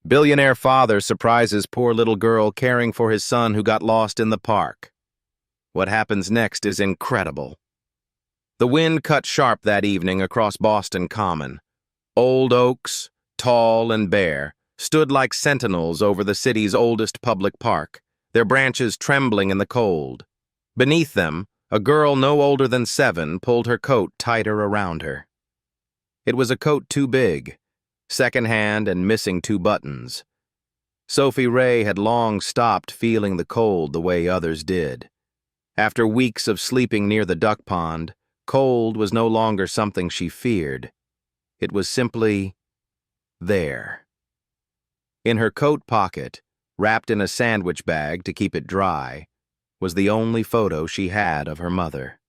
Billionaire father surprises poor little girl caring for his son who got lost in the park. What happens next is incredible. The wind cut sharp that evening across Boston Common. Old oaks, tall and bare, stood like sentinels over the city's oldest public park, their branches trembling in the cold. Beneath them, a girl no older than 7 pulled her coat tighter around her. It was a coat too big, second-hand and missing 2 buttons. Sophie Ray had long stopped feeling the cold the way others did. After weeks of sleeping near the duck pond, cold was no longer something she feared. It was simply there. In her coat pocket, wrapped in a sandwich bag to keep it dry, was the only photo she had of her mother.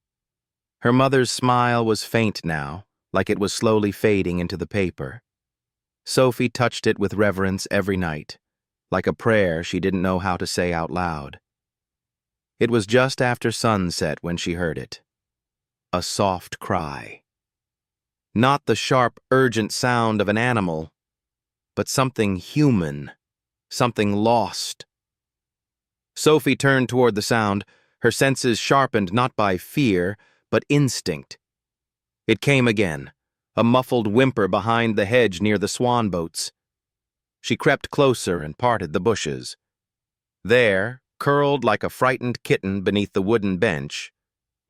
Her mother's smile was faint now, like it was slowly fading into the paper. Sophie touched it with reverence every night, like a prayer she didn't know how to say out loud. It was just after sunset when she heard it. A soft cry. Not the sharp, urgent sound of an animal, but something human, something lost. Sophie turned toward the sound, her senses sharpened not by fear, but instinct. It came again, a muffled whimper behind the hedge near the swan boats. She crept closer and parted the bushes. There, curled like a frightened kitten beneath the wooden bench,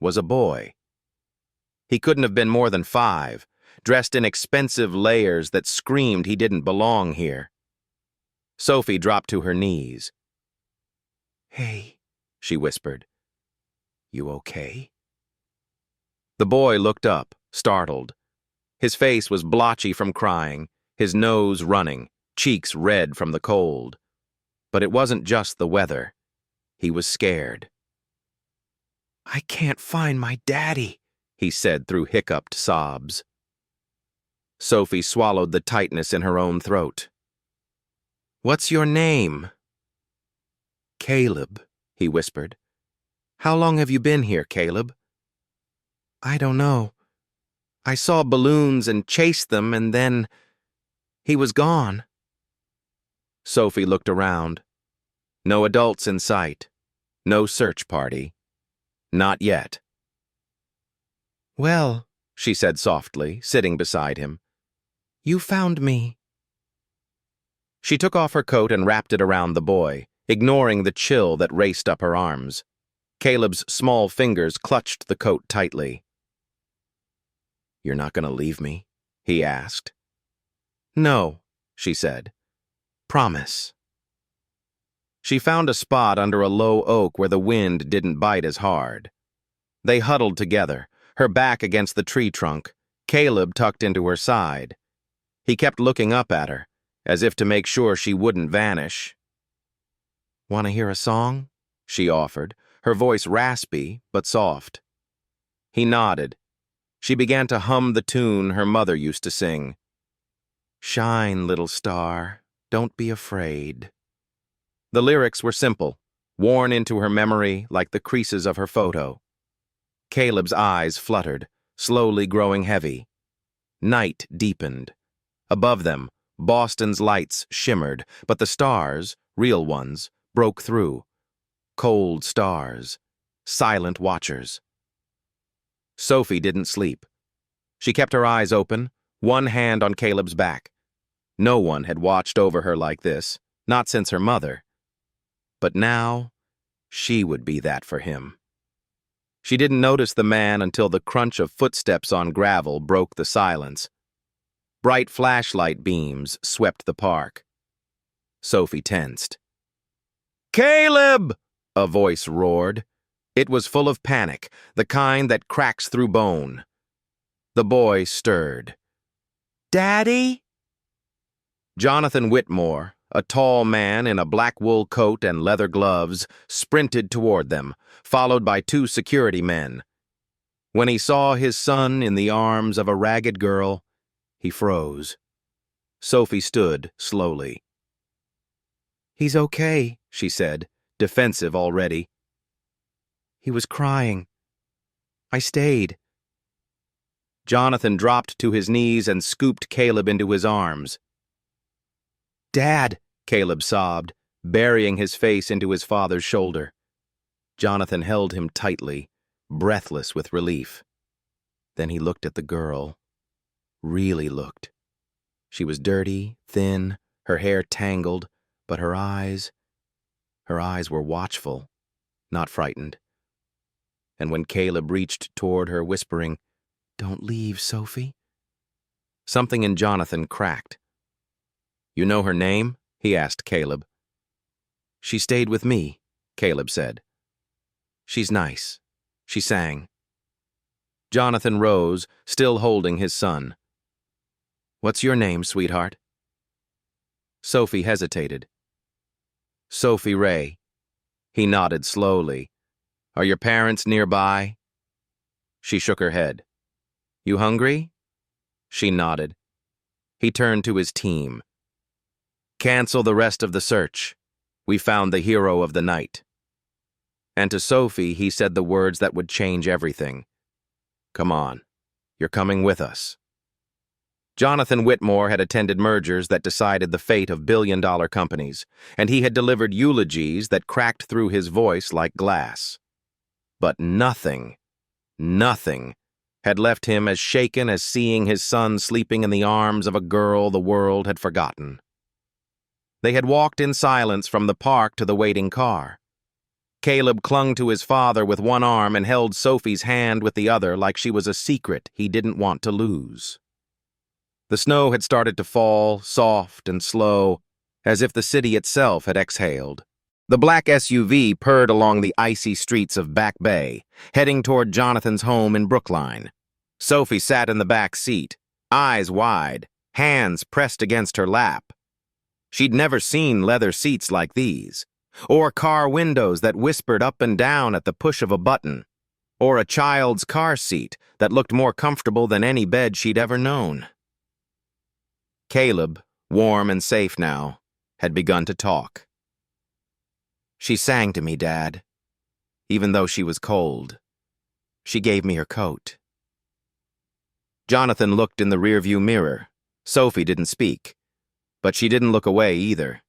was a boy. He couldn't have been more than 5, dressed in expensive layers that screamed he didn't belong here. Sophie dropped to her knees. "Hey," she whispered. "You okay?" The boy looked up, startled. His face was blotchy from crying, his nose running, cheeks red from the cold. But it wasn't just the weather. He was scared. "I can't find my daddy," he said through hiccuped sobs. Sophie swallowed the tightness in her own throat. "What's your name?" "Caleb," he whispered. "How long have you been here, Caleb?" "I don't know. I saw balloons and chased them, and then he was gone." Sophie looked around. No adults in sight. No search party. Not yet. "Well," she said softly, sitting beside him, "you found me." She took off her coat and wrapped it around the boy, ignoring the chill that raced up her arms. Caleb's small fingers clutched the coat tightly. "You're not going to leave me?" he asked. "No," she said. "Promise." She found a spot under a low oak where the wind didn't bite as hard. They huddled together, her back against the tree trunk, Caleb tucked into her side. He kept looking up at her, as if to make sure she wouldn't vanish. "Want to hear a song?" she offered, her voice raspy but soft. He nodded. She began to hum the tune her mother used to sing. "Shine, little star, don't be afraid." The lyrics were simple, worn into her memory like the creases of her photo. Caleb's eyes fluttered, slowly growing heavy. Night deepened. Above them, Boston's lights shimmered, but the stars, real ones, broke through. Cold stars, silent watchers. Sophie didn't sleep. She kept her eyes open, one hand on Caleb's back. No one had watched over her like this, not since her mother. But now, she would be that for him. She didn't notice the man until the crunch of footsteps on gravel broke the silence. Bright flashlight beams swept the park. Sophie tensed. "Caleb!" a voice roared. It was full of panic, the kind that cracks through bone. The boy stirred. "Daddy?" Jonathan Whitmore, a tall man in a black wool coat and leather gloves, sprinted toward them, followed by 2 security men. When he saw his son in the arms of a ragged girl, he froze. Sophie stood slowly. "He's okay," she said, defensive already. "He was crying. I stayed." Jonathan dropped to his knees and scooped Caleb into his arms. Dad, Caleb sobbed, burying his face into his father's shoulder. Jonathan held him tightly, breathless with relief. Then he looked at the girl. Really looked. She was dirty, thin, her hair tangled, but her eyes were watchful, not frightened. And when Caleb reached toward her, whispering, "Don't leave, Sophie," something in Jonathan cracked. "You know her name?" he asked Caleb. "She stayed with me," Caleb said. "She's nice." She sang. Jonathan rose, still holding his son. "What's your name, sweetheart?" Sophie hesitated. "Sophie Ray." He nodded slowly. "Are your parents nearby?" She shook her head. "You hungry?" She nodded. He turned to his team. "Cancel the rest of the search. We found the hero of the night." And to Sophie, he said the words that would change everything. "Come on. You're coming with us." Jonathan Whitmore had attended mergers that decided the fate of billion-dollar companies, and he had delivered eulogies that cracked through his voice like glass. But nothing had left him as shaken as seeing his son sleeping in the arms of a girl the world had forgotten. They had walked in silence from the park to the waiting car. Caleb clung to his father with one arm and held Sophie's hand with the other like she was a secret he didn't want to lose. The snow had started to fall, soft and slow, as if the city itself had exhaled. The black SUV purred along the icy streets of Back Bay, heading toward Jonathan's home in Brookline. Sophie sat in the back seat, eyes wide, hands pressed against her lap. She'd never seen leather seats like these, or car windows that whispered up and down at the push of a button, or a child's car seat that looked more comfortable than any bed she'd ever known. Caleb, warm and safe now, had begun to talk. "She sang to me, Dad, even though she was cold. She gave me her coat." Jonathan looked in the rearview mirror. Sophie didn't speak, but she didn't look away either.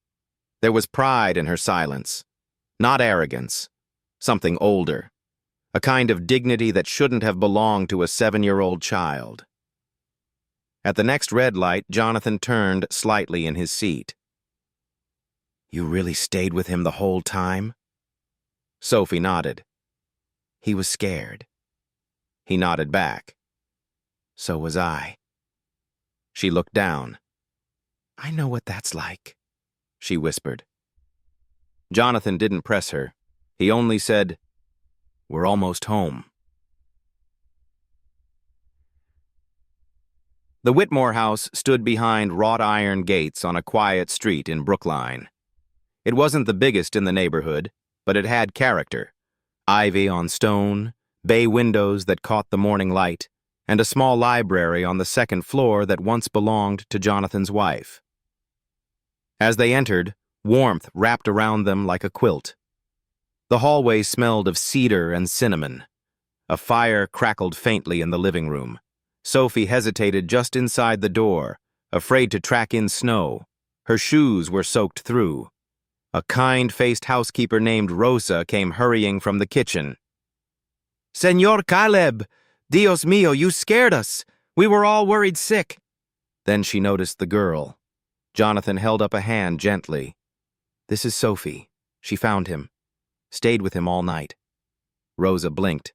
There was pride in her silence, not arrogance, something older, a kind of dignity that shouldn't have belonged to a 7-year-old child. At the next red light, Jonathan turned slightly in his seat. "You really stayed with him the whole time?" Sophie nodded. "He was scared." He nodded back. "So was I." She looked down. "I know what that's like," she whispered. Jonathan didn't press her. He only said, "We're almost home." The Whitmore house stood behind wrought iron gates on a quiet street in Brookline. It wasn't the biggest in the neighborhood, but it had character. Ivy on stone, bay windows that caught the morning light, and a small library on the second floor that once belonged to Jonathan's wife. As they entered, warmth wrapped around them like a quilt. The hallway smelled of cedar and cinnamon. A fire crackled faintly in the living room. Sophie hesitated just inside the door, afraid to track in snow. Her shoes were soaked through. A kind-faced housekeeper named Rosa came hurrying from the kitchen. "Señor Caleb! Dios mío, you scared us! We were all worried sick!" Then she noticed the girl. Jonathan held up a hand gently. "This is Sophie. She found him. Stayed with him all night." Rosa blinked.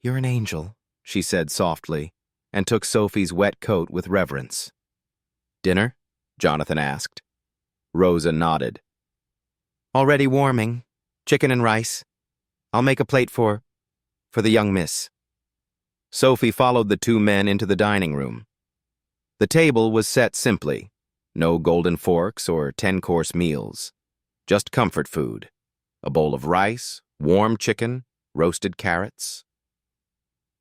"You're an angel," she said softly, and took Sophie's wet coat with reverence. "Dinner?" Jonathan asked. Rosa nodded. "Already warming. Chicken and rice. I'll make a plate for the young miss." Sophie followed the two men into the dining room. The table was set simply. No golden forks or 10-course meals. Just comfort food. A bowl of rice, warm chicken, roasted carrots.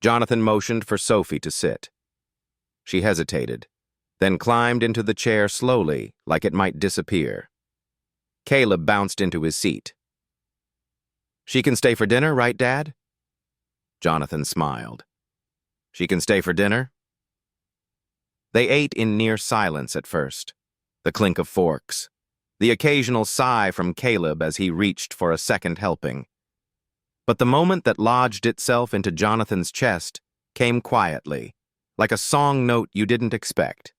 Jonathan motioned for Sophie to sit. She hesitated, then climbed into the chair slowly, like it might disappear. Caleb bounced into his seat. "She can stay for dinner, right, Dad?" Jonathan smiled. "She can stay for dinner?" They ate in near silence at first. the clink of forks, the occasional sigh from Caleb as he reached for a second helping. But the moment that lodged itself into Jonathan's chest came quietly, like a song note you didn't expect.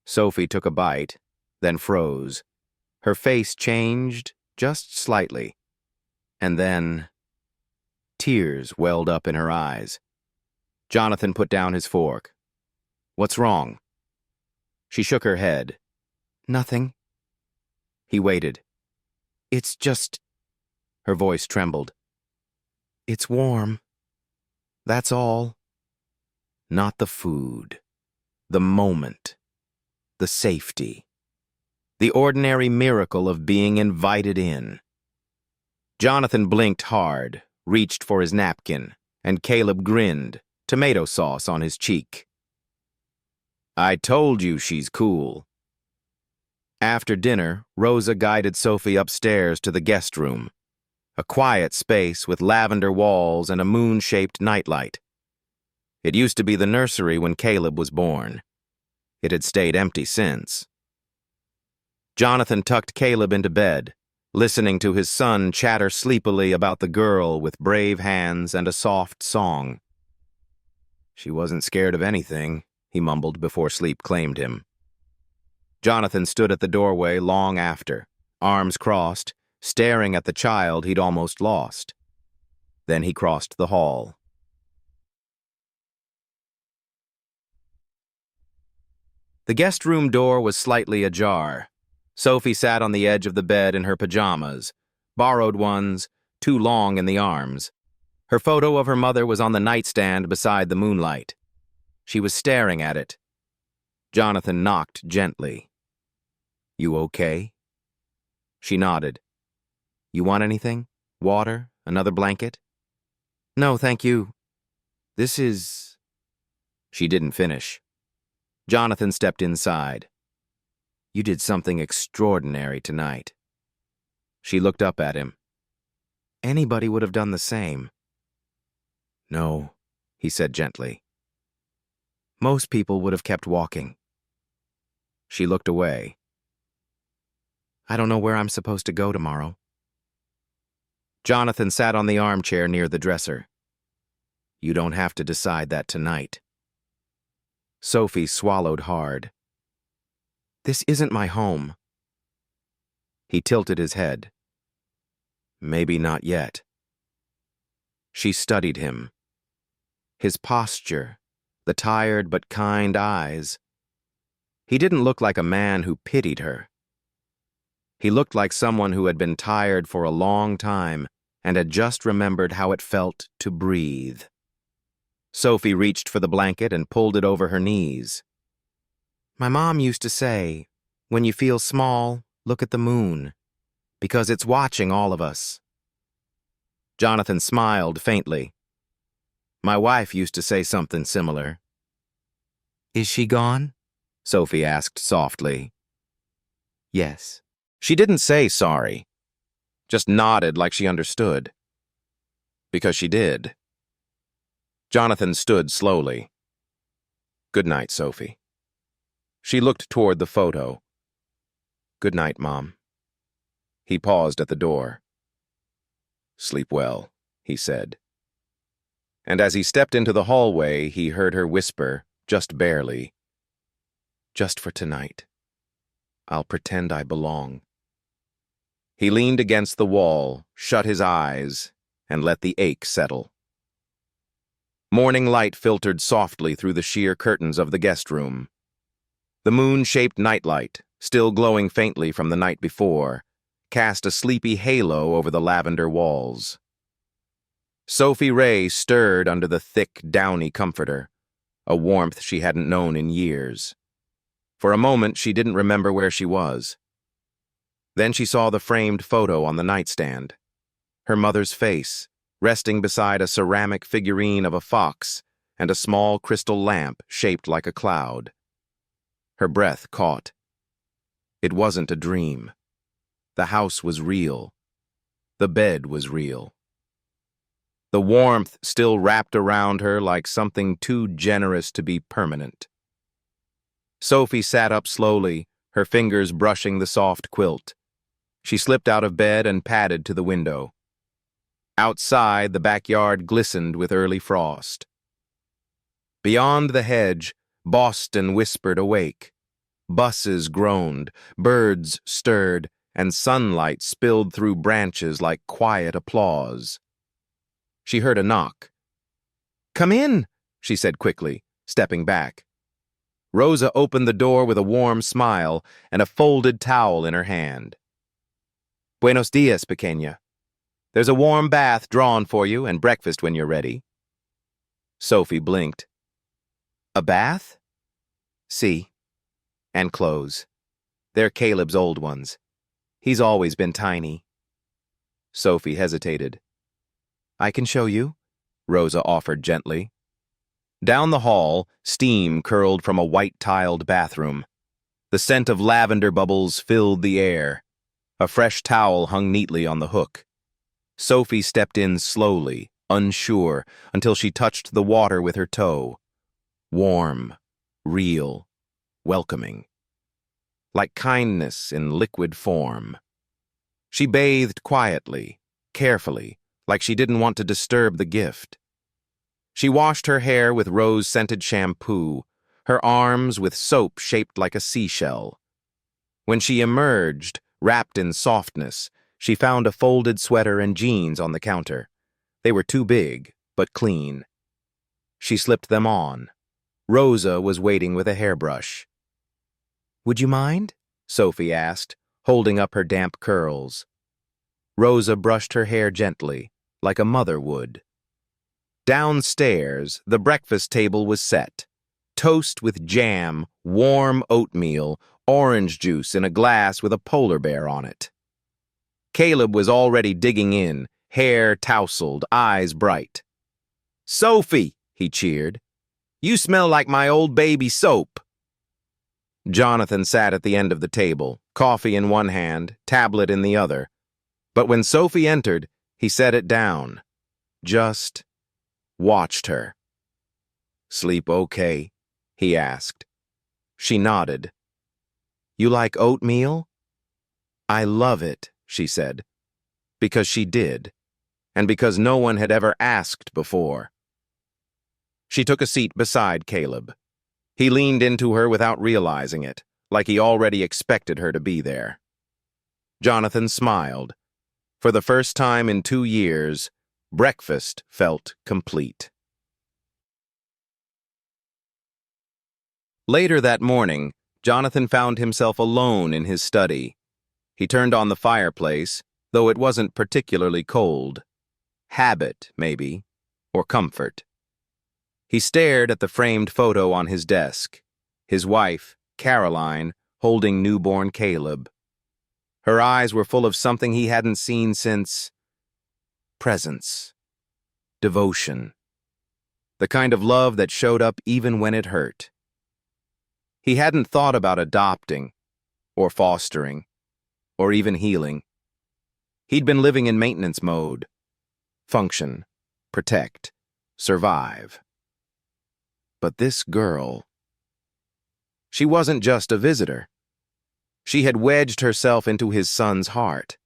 Sophie took a bite, then froze. Her face changed just slightly. And then tears welled up in her eyes. Jonathan put down his fork. "What's wrong?" She shook her head. "Nothing." He waited. "It's just—" Her voice trembled. "It's warm. That's all." Not the food. The moment. The safety. The ordinary miracle of being invited in. Jonathan blinked hard, reached for his napkin, and Caleb grinned, tomato sauce on his cheek. "I told you she's cool." After dinner, Rosa guided Sophie upstairs to the guest room, a quiet space with lavender walls and a moon-shaped nightlight. It used to be the nursery when Caleb was born. It had stayed empty since. Jonathan tucked Caleb into bed, listening to his son chatter sleepily about the girl with brave hands and a soft song. "She wasn't scared of anything," he mumbled before sleep claimed him. Jonathan stood at the doorway long after, arms crossed, staring at the child he'd almost lost. Then he crossed the hall. The guest room door was slightly ajar. Sophie sat on the edge of the bed in her pajamas, borrowed ones, too long in the arms. Her photo of her mother was on the nightstand beside the moonlight. She was staring at it. Jonathan knocked gently. "You okay?" She nodded. "You want anything? Water? Another blanket?" "No, thank you. This is—" She didn't finish. Jonathan stepped inside. "You did something extraordinary tonight." She looked up at him. "Anybody would have done the same." "No," he said gently. "Most people would have kept walking." She looked away. "I don't know where I'm supposed to go tomorrow." Jonathan sat on the armchair near the dresser. "You don't have to decide that tonight." Sophie swallowed hard. "This isn't my home." He tilted his head. "Maybe not yet." She studied him. His posture, the tired but kind eyes. He didn't look like a man who pitied her. He looked like someone who had been tired for a long time and had just remembered how it felt to breathe. Sophie reached for the blanket and pulled it over her knees. "My mom used to say, when you feel small, look at the moon, because it's watching all of us." Jonathan smiled faintly. "My wife used to say something similar." "Is she gone?" Sophie asked softly. "Yes." She didn't say sorry, just nodded like she understood. Because she did. Jonathan stood slowly. "Good night, Sophie." She looked toward the photo. "Good night, Mom." He paused at the door. "Sleep well," he said. And as he stepped into the hallway, he heard her whisper, just barely, "Just for tonight. I'll pretend I belong." He leaned against the wall, shut his eyes, and let the ache settle. Morning light filtered softly through the sheer curtains of the guest room. The moon-shaped nightlight, still glowing faintly from the night before, cast a sleepy halo over the lavender walls. Sophie Ray stirred under the thick, downy comforter, a warmth she hadn't known in years. For a moment, she didn't remember where she was. Then she saw the framed photo on the nightstand, her mother's face, resting beside a ceramic figurine of a fox and a small crystal lamp shaped like a cloud. Her breath caught. It wasn't a dream. The house was real. The bed was real. The warmth still wrapped around her like something too generous to be permanent. Sophie sat up slowly, her fingers brushing the soft quilt. She slipped out of bed and padded to the window. Outside, the backyard glistened with early frost. Beyond the hedge, Boston whispered awake. Buses groaned, birds stirred, and sunlight spilled through branches like quiet applause. She heard a knock. "Come in," she said quickly, stepping back. Rosa opened the door with a warm smile and a folded towel in her hand. "Buenos dias, pequeña. There's a warm bath drawn for you and breakfast when you're ready." Sophie blinked. "A bath?" "See. And clothes. They're Caleb's old ones. He's always been tiny." Sophie hesitated. "I can show you," Rosa offered gently. Down the hall, steam curled from a white-tiled bathroom. The scent of lavender bubbles filled the air. A fresh towel hung neatly on the hook. Sophie stepped in slowly, unsure, until she touched the water with her toe. Warm, real, welcoming. Like kindness in liquid form. She bathed quietly, carefully, like she didn't want to disturb the gift. She washed her hair with rose-scented shampoo, her arms with soap shaped like a seashell. When she emerged, wrapped in softness, she found a folded sweater and jeans on the counter. They were too big, but clean. She slipped them on. Rosa was waiting with a hairbrush. "Would you mind?" Sophie asked, holding up her damp curls. Rosa brushed her hair gently, like a mother would. Downstairs, the breakfast table was set. Toast with jam, warm oatmeal, orange juice in a glass with a polar bear on it. Caleb was already digging in, hair tousled, eyes bright. "Sophie," he cheered, "you smell like my old baby soap." Jonathan sat at the end of the table, coffee in one hand, tablet in the other. But when Sophie entered, he set it down. Just watched her. "Sleep okay?" he asked. She nodded. "You like oatmeal?" "I love it," she said. Because she did, and because no one had ever asked before. She took a seat beside Caleb. He leaned into her without realizing it, like he already expected her to be there. Jonathan smiled. For the first time in 2 years, breakfast felt complete. Later that morning, Jonathan found himself alone in his study. He turned on the fireplace, though it wasn't particularly cold. Habit, maybe, or comfort. He stared at the framed photo on his desk, his wife, Caroline, holding newborn Caleb. Her eyes were full of something he hadn't seen since presence, devotion, the kind of love that showed up even when it hurt. He hadn't thought about adopting, or fostering, or even healing. He'd been living in maintenance mode. Function, protect, survive. But this girl, she wasn't just a visitor. She had wedged herself into his son's heart.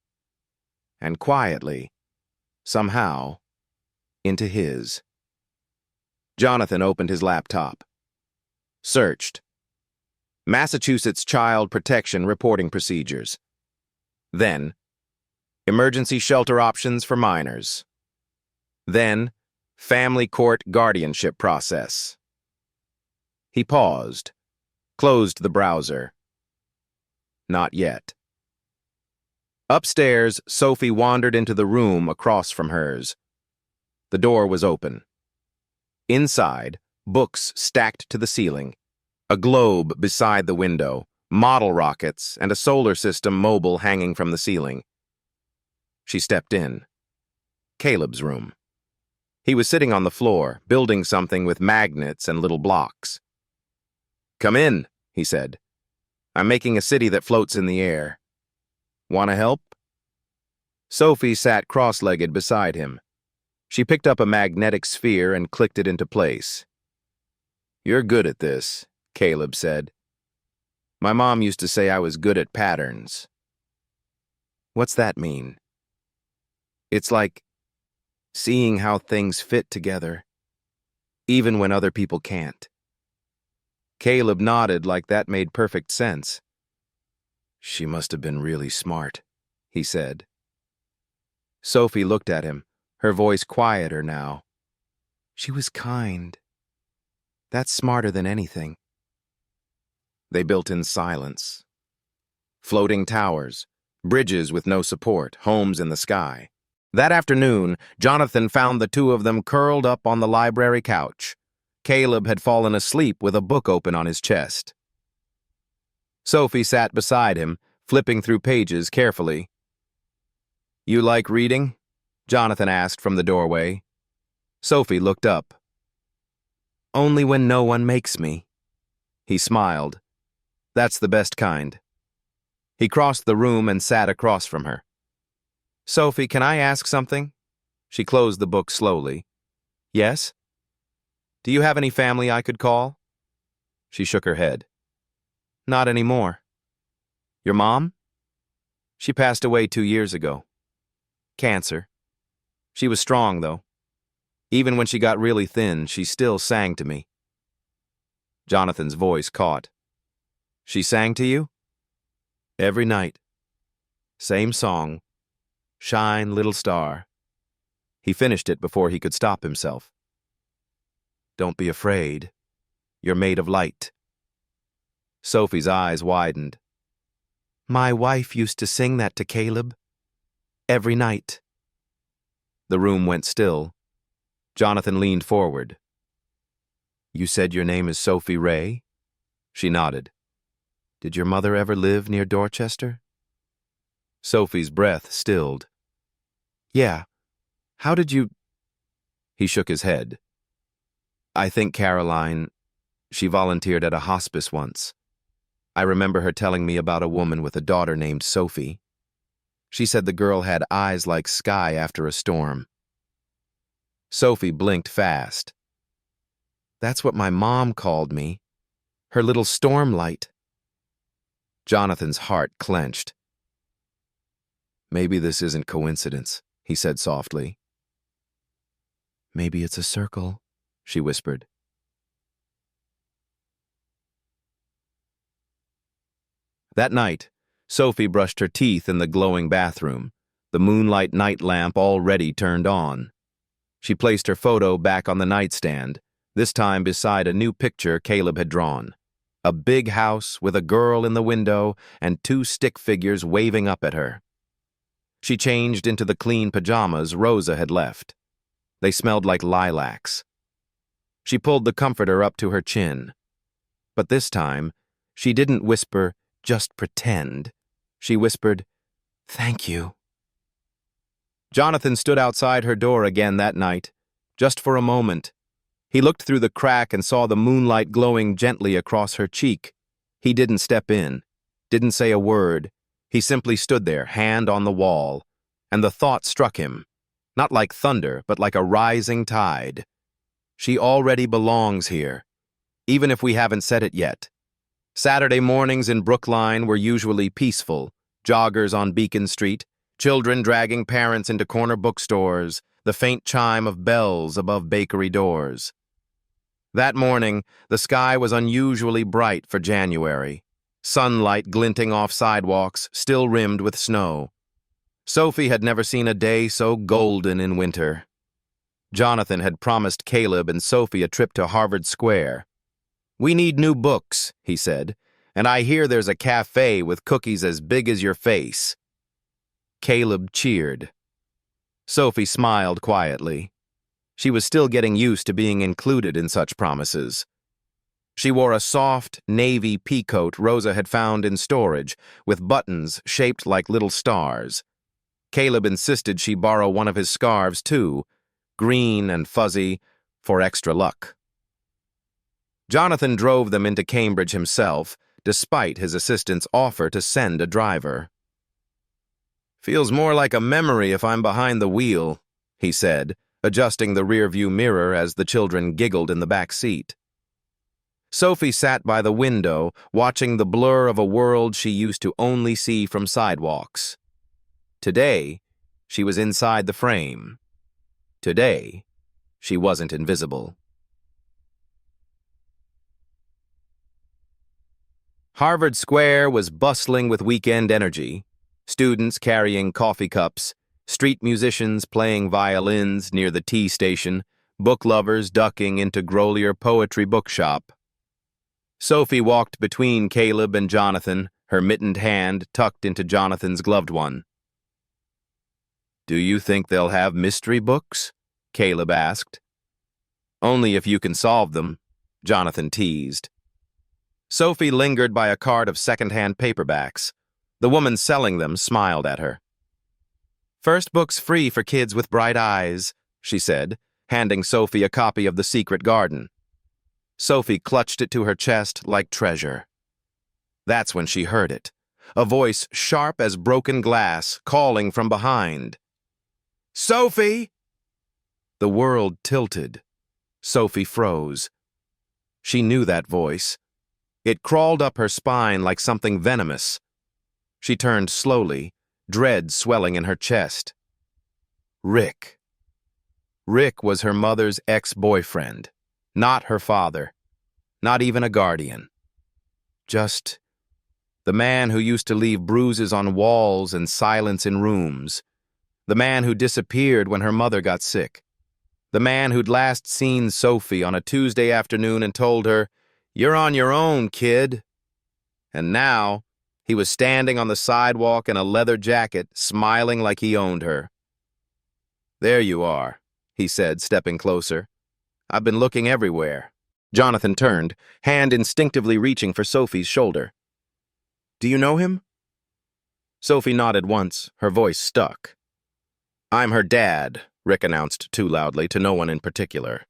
And quietly, somehow, into his. Jonathan opened his laptop. Searched. Massachusetts Child Protection Reporting Procedures. Then, emergency shelter options for minors. Then, family court guardianship process. He paused, closed the browser. Not yet. Upstairs, Sophie wandered into the room across from hers. The door was open. Inside, books stacked to the ceiling, a globe beside the window, model rockets, and a solar system mobile hanging from the ceiling. She stepped in. Caleb's room. He was sitting on the floor, building something with magnets and little blocks. "Come in," he said. "I'm making a city that floats in the air. Want to help?" Sophie sat cross-legged beside him. She picked up a magnetic sphere and clicked it into place. "You're good at this," Caleb said. My mom used to say I was good at patterns. What's that mean? It's like seeing how things fit together, even when other people can't. Caleb nodded like that made perfect sense. She must have been really smart, he said. Sophie looked at him, her voice quieter now. She was kind. That's smarter than anything. They built in silence. Floating towers, bridges with no support, homes in the sky. That afternoon, Jonathan found the two of them curled up on the library couch. Caleb had fallen asleep with a book open on his chest. Sophie sat beside him, flipping through pages carefully. You like reading? Jonathan asked from the doorway. Sophie looked up. Only when no one makes me. He smiled. That's the best kind. He crossed the room and sat across from her. Sophie, can I ask something? She closed the book slowly. Yes? Do you have any family I could call? She shook her head. Not anymore. Your mom? She passed away 2 years ago. Cancer. She was strong, though. Even when she got really thin, she still sang to me. Jonathan's voice caught. She sang to you? Every night. Same song. Shine, little star. He finished it before he could stop himself. Don't be afraid. You're made of light. Sophie's eyes widened. My wife used to sing that to Caleb. Every night. The room went still. Jonathan leaned forward. You said your name is Sophie Ray? She nodded. Did your mother ever live near Dorchester? Sophie's breath stilled. Yeah. How did you... He shook his head. I think Caroline, she volunteered at a hospice once. I remember her telling me about a woman with a daughter named Sophie. She said the girl had eyes like sky after a storm. Sophie blinked fast. That's what my mom called me. Her little storm light. Jonathan's heart clenched. Maybe this isn't coincidence, he said softly. Maybe it's a circle, she whispered. That night, Sophie brushed her teeth in the glowing bathroom, the moonlight night lamp already turned on. She placed her photo back on the nightstand, this time beside a new picture Caleb had drawn. A big house with a girl in the window and 2 stick figures waving up at her. She changed into the clean pajamas Rosa had left. They smelled like lilacs. She pulled the comforter up to her chin. But this time, she didn't whisper, just pretend. She whispered, Thank you. Jonathan stood outside her door again that night, just for a moment. He looked through the crack and saw the moonlight glowing gently across her cheek. He didn't step in, didn't say a word. He simply stood there, hand on the wall, and the thought struck him, not like thunder, but like a rising tide. She already belongs here, even if we haven't said it yet. Saturday mornings in Brookline were usually peaceful, joggers on Beacon Street, children dragging parents into corner bookstores, the faint chime of bells above bakery doors. That morning, the sky was unusually bright for January. Sunlight glinting off sidewalks, still rimmed with snow. Sophie had never seen a day so golden in winter. Jonathan had promised Caleb and Sophie a trip to Harvard Square. We need new books, he said, and I hear there's a cafe with cookies as big as your face. Caleb cheered. Sophie smiled quietly. She was still getting used to being included in such promises. She wore a soft, navy peacoat Rosa had found in storage, with buttons shaped like little stars. Caleb insisted she borrow one of his scarves, too, green and fuzzy, for extra luck. Jonathan drove them into Cambridge himself, despite his assistant's offer to send a driver. Feels more like a memory if I'm behind the wheel, he said, adjusting the rearview mirror as the children giggled in the back seat. Sophie sat by the window, watching the blur of a world she used to only see from sidewalks. Today, she was inside the frame. Today, she wasn't invisible. Harvard Square was bustling with weekend energy. Students carrying coffee cups, street musicians playing violins near the tea station, book lovers ducking into Grolier Poetry Bookshop. Sophie walked between Caleb and Jonathan, her mittened hand tucked into Jonathan's gloved one. "Do you think they'll have mystery books?" Caleb asked. "Only if you can solve them," Jonathan teased. Sophie lingered by a cart of second-hand paperbacks. The woman selling them smiled at her. "First book's free for kids with bright eyes," she said, handing Sophie a copy of The Secret Garden. Sophie clutched it to her chest like treasure. That's when she heard it, a voice sharp as broken glass, calling from behind. "Sophie!" The world tilted. Sophie froze. She knew that voice. It crawled up her spine like something venomous. She turned slowly, dread swelling in her chest. Rick. Rick was her mother's ex-boyfriend, not her father, not even a guardian. Just the man who used to leave bruises on walls and silence in rooms. The man who disappeared when her mother got sick. The man who'd last seen Sophie on a Tuesday afternoon and told her, "You're on your own, kid." And now, he was standing on the sidewalk in a leather jacket, smiling like he owned her. "There you are," he said, stepping closer. "I've been looking everywhere." Jonathan turned, hand instinctively reaching for Sophie's shoulder. "Do you know him?" Sophie nodded once, her voice stuck. "I'm her dad," Rick announced too loudly to no one in particular.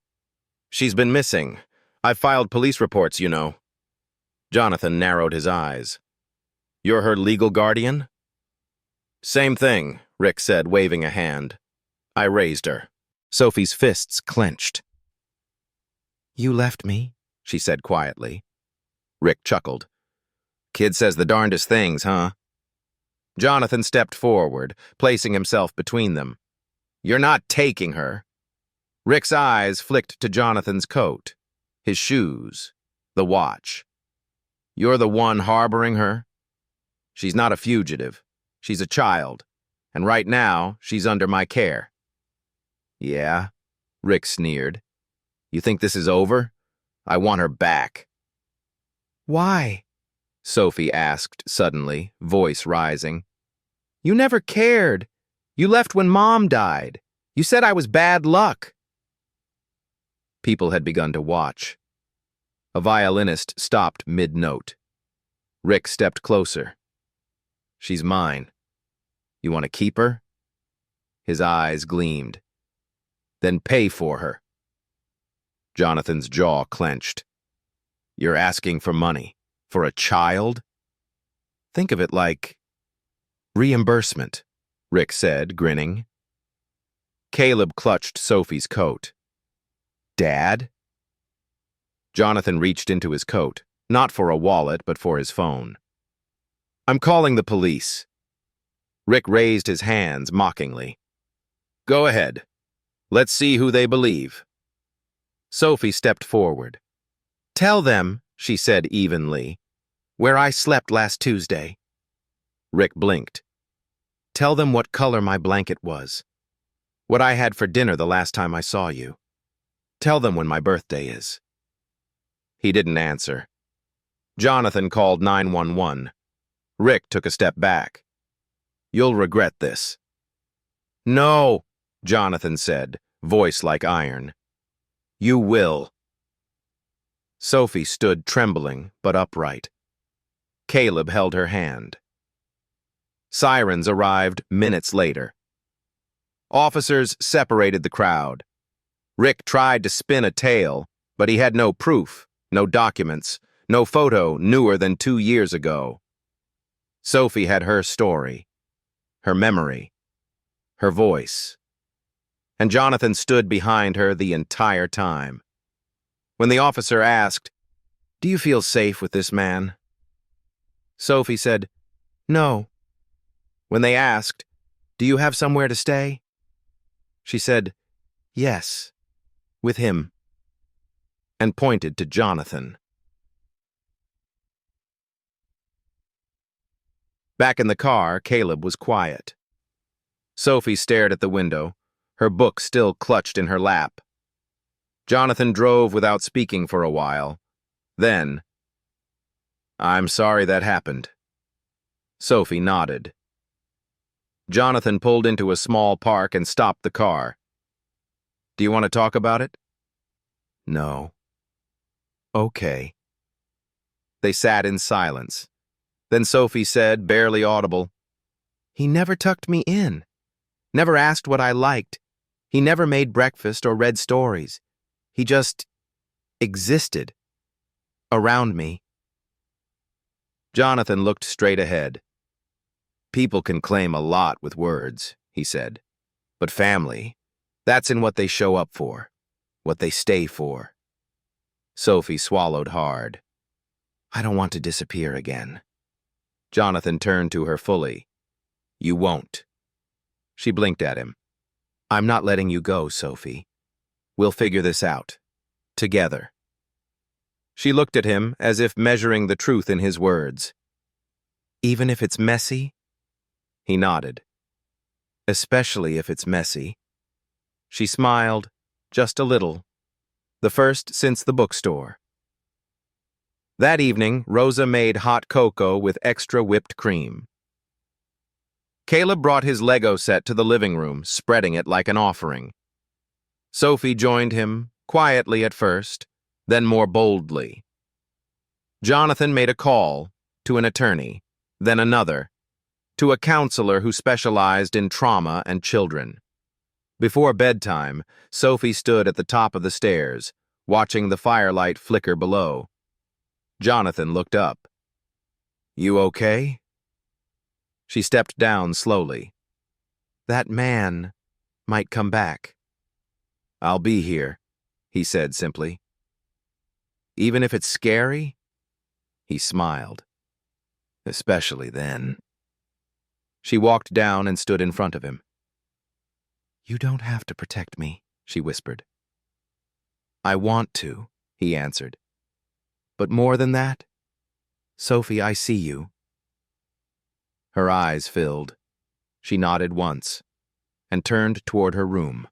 "She's been missing. I've filed police reports, you know." Jonathan narrowed his eyes. "You're her legal guardian?" "Same thing," Rick said, waving a hand. "I raised her." Sophie's fists clenched. "You left me," she said quietly. Rick chuckled. "Kid says the darndest things, huh?" Jonathan stepped forward, placing himself between them. "You're not taking her." Rick's eyes flicked to Jonathan's coat, his shoes, the watch. "You're the one harboring her? She's not a fugitive. She's a child, and right now, she's under my care." "Yeah," Rick sneered. "You think this is over? I want her back." "Why?" Sophie asked suddenly, voice rising. "You never cared. You left when Mom died. You said I was bad luck." People had begun to watch. A violinist stopped mid-note. Rick stepped closer. "She's mine. You want to keep her?" His eyes gleamed. "Then pay for her." Jonathan's jaw clenched. "You're asking for money? For a child?" "Think of it like reimbursement," Rick said, grinning. Caleb clutched Sophie's coat. "Dad?" Jonathan reached into his coat, not for a wallet, but for his phone. "I'm calling the police." Rick raised his hands mockingly. "Go ahead. Let's see who they believe." Sophie stepped forward. "Tell them," she said evenly, "where I slept last Tuesday." Rick blinked. "Tell them what color my blanket was. What I had for dinner the last time I saw you. Tell them when my birthday is." He didn't answer. Jonathan called 911. Rick took a step back. "You'll regret this." "No," Jonathan said, voice like iron. "You will." Sophie stood trembling but upright. Caleb held her hand. Sirens arrived minutes later. Officers separated the crowd. Rick tried to spin a tale, but he had no proof, no documents, no photo newer than 2 years ago. Sophie had her story, her memory, her voice. And Jonathan stood behind her the entire time. When the officer asked, "Do you feel safe with this man?" Sophie said, "No." When they asked, "Do you have somewhere to stay?" she said, "Yes, with him," and pointed to Jonathan. Back in the car, Caleb was quiet. Sophie stared at the window, her book still clutched in her lap. Jonathan drove without speaking for a while. Then, "I'm sorry that happened." Sophie nodded. Jonathan pulled into a small park and stopped the car. "Do you want to talk about it?" "No." "Okay." They sat in silence. Then Sophie said, barely audible, "He never tucked me in, never asked what I liked. He never made breakfast or read stories. He just existed around me." Jonathan looked straight ahead. "People can claim a lot with words," he said. "But family, that's in what they show up for, what they stay for." Sophie swallowed hard. "I don't want to disappear again." Jonathan turned to her fully. "You won't." She blinked at him. "I'm not letting you go, Sophie. We'll figure this out. Together." She looked at him as if measuring the truth in his words. "Even if it's messy?" He nodded. "Especially if it's messy." She smiled, just a little. The first since the bookstore. That evening, Rosa made hot cocoa with extra whipped cream. Caleb brought his Lego set to the living room, spreading it like an offering. Sophie joined him, quietly at first, then more boldly. Jonathan made a call, to an attorney, then another, to a counselor who specialized in trauma and children. Before bedtime, Sophie stood at the top of the stairs, watching the firelight flicker below. Jonathan looked up. "You okay?" She stepped down slowly. "That man might come back." "I'll be here," he said simply. "Even if it's scary?" He smiled. "Especially then." She walked down and stood in front of him. "You don't have to protect me," she whispered. "I want to," he answered. "But more than that, Sophie, I see you." Her eyes filled. She nodded once and turned toward her room.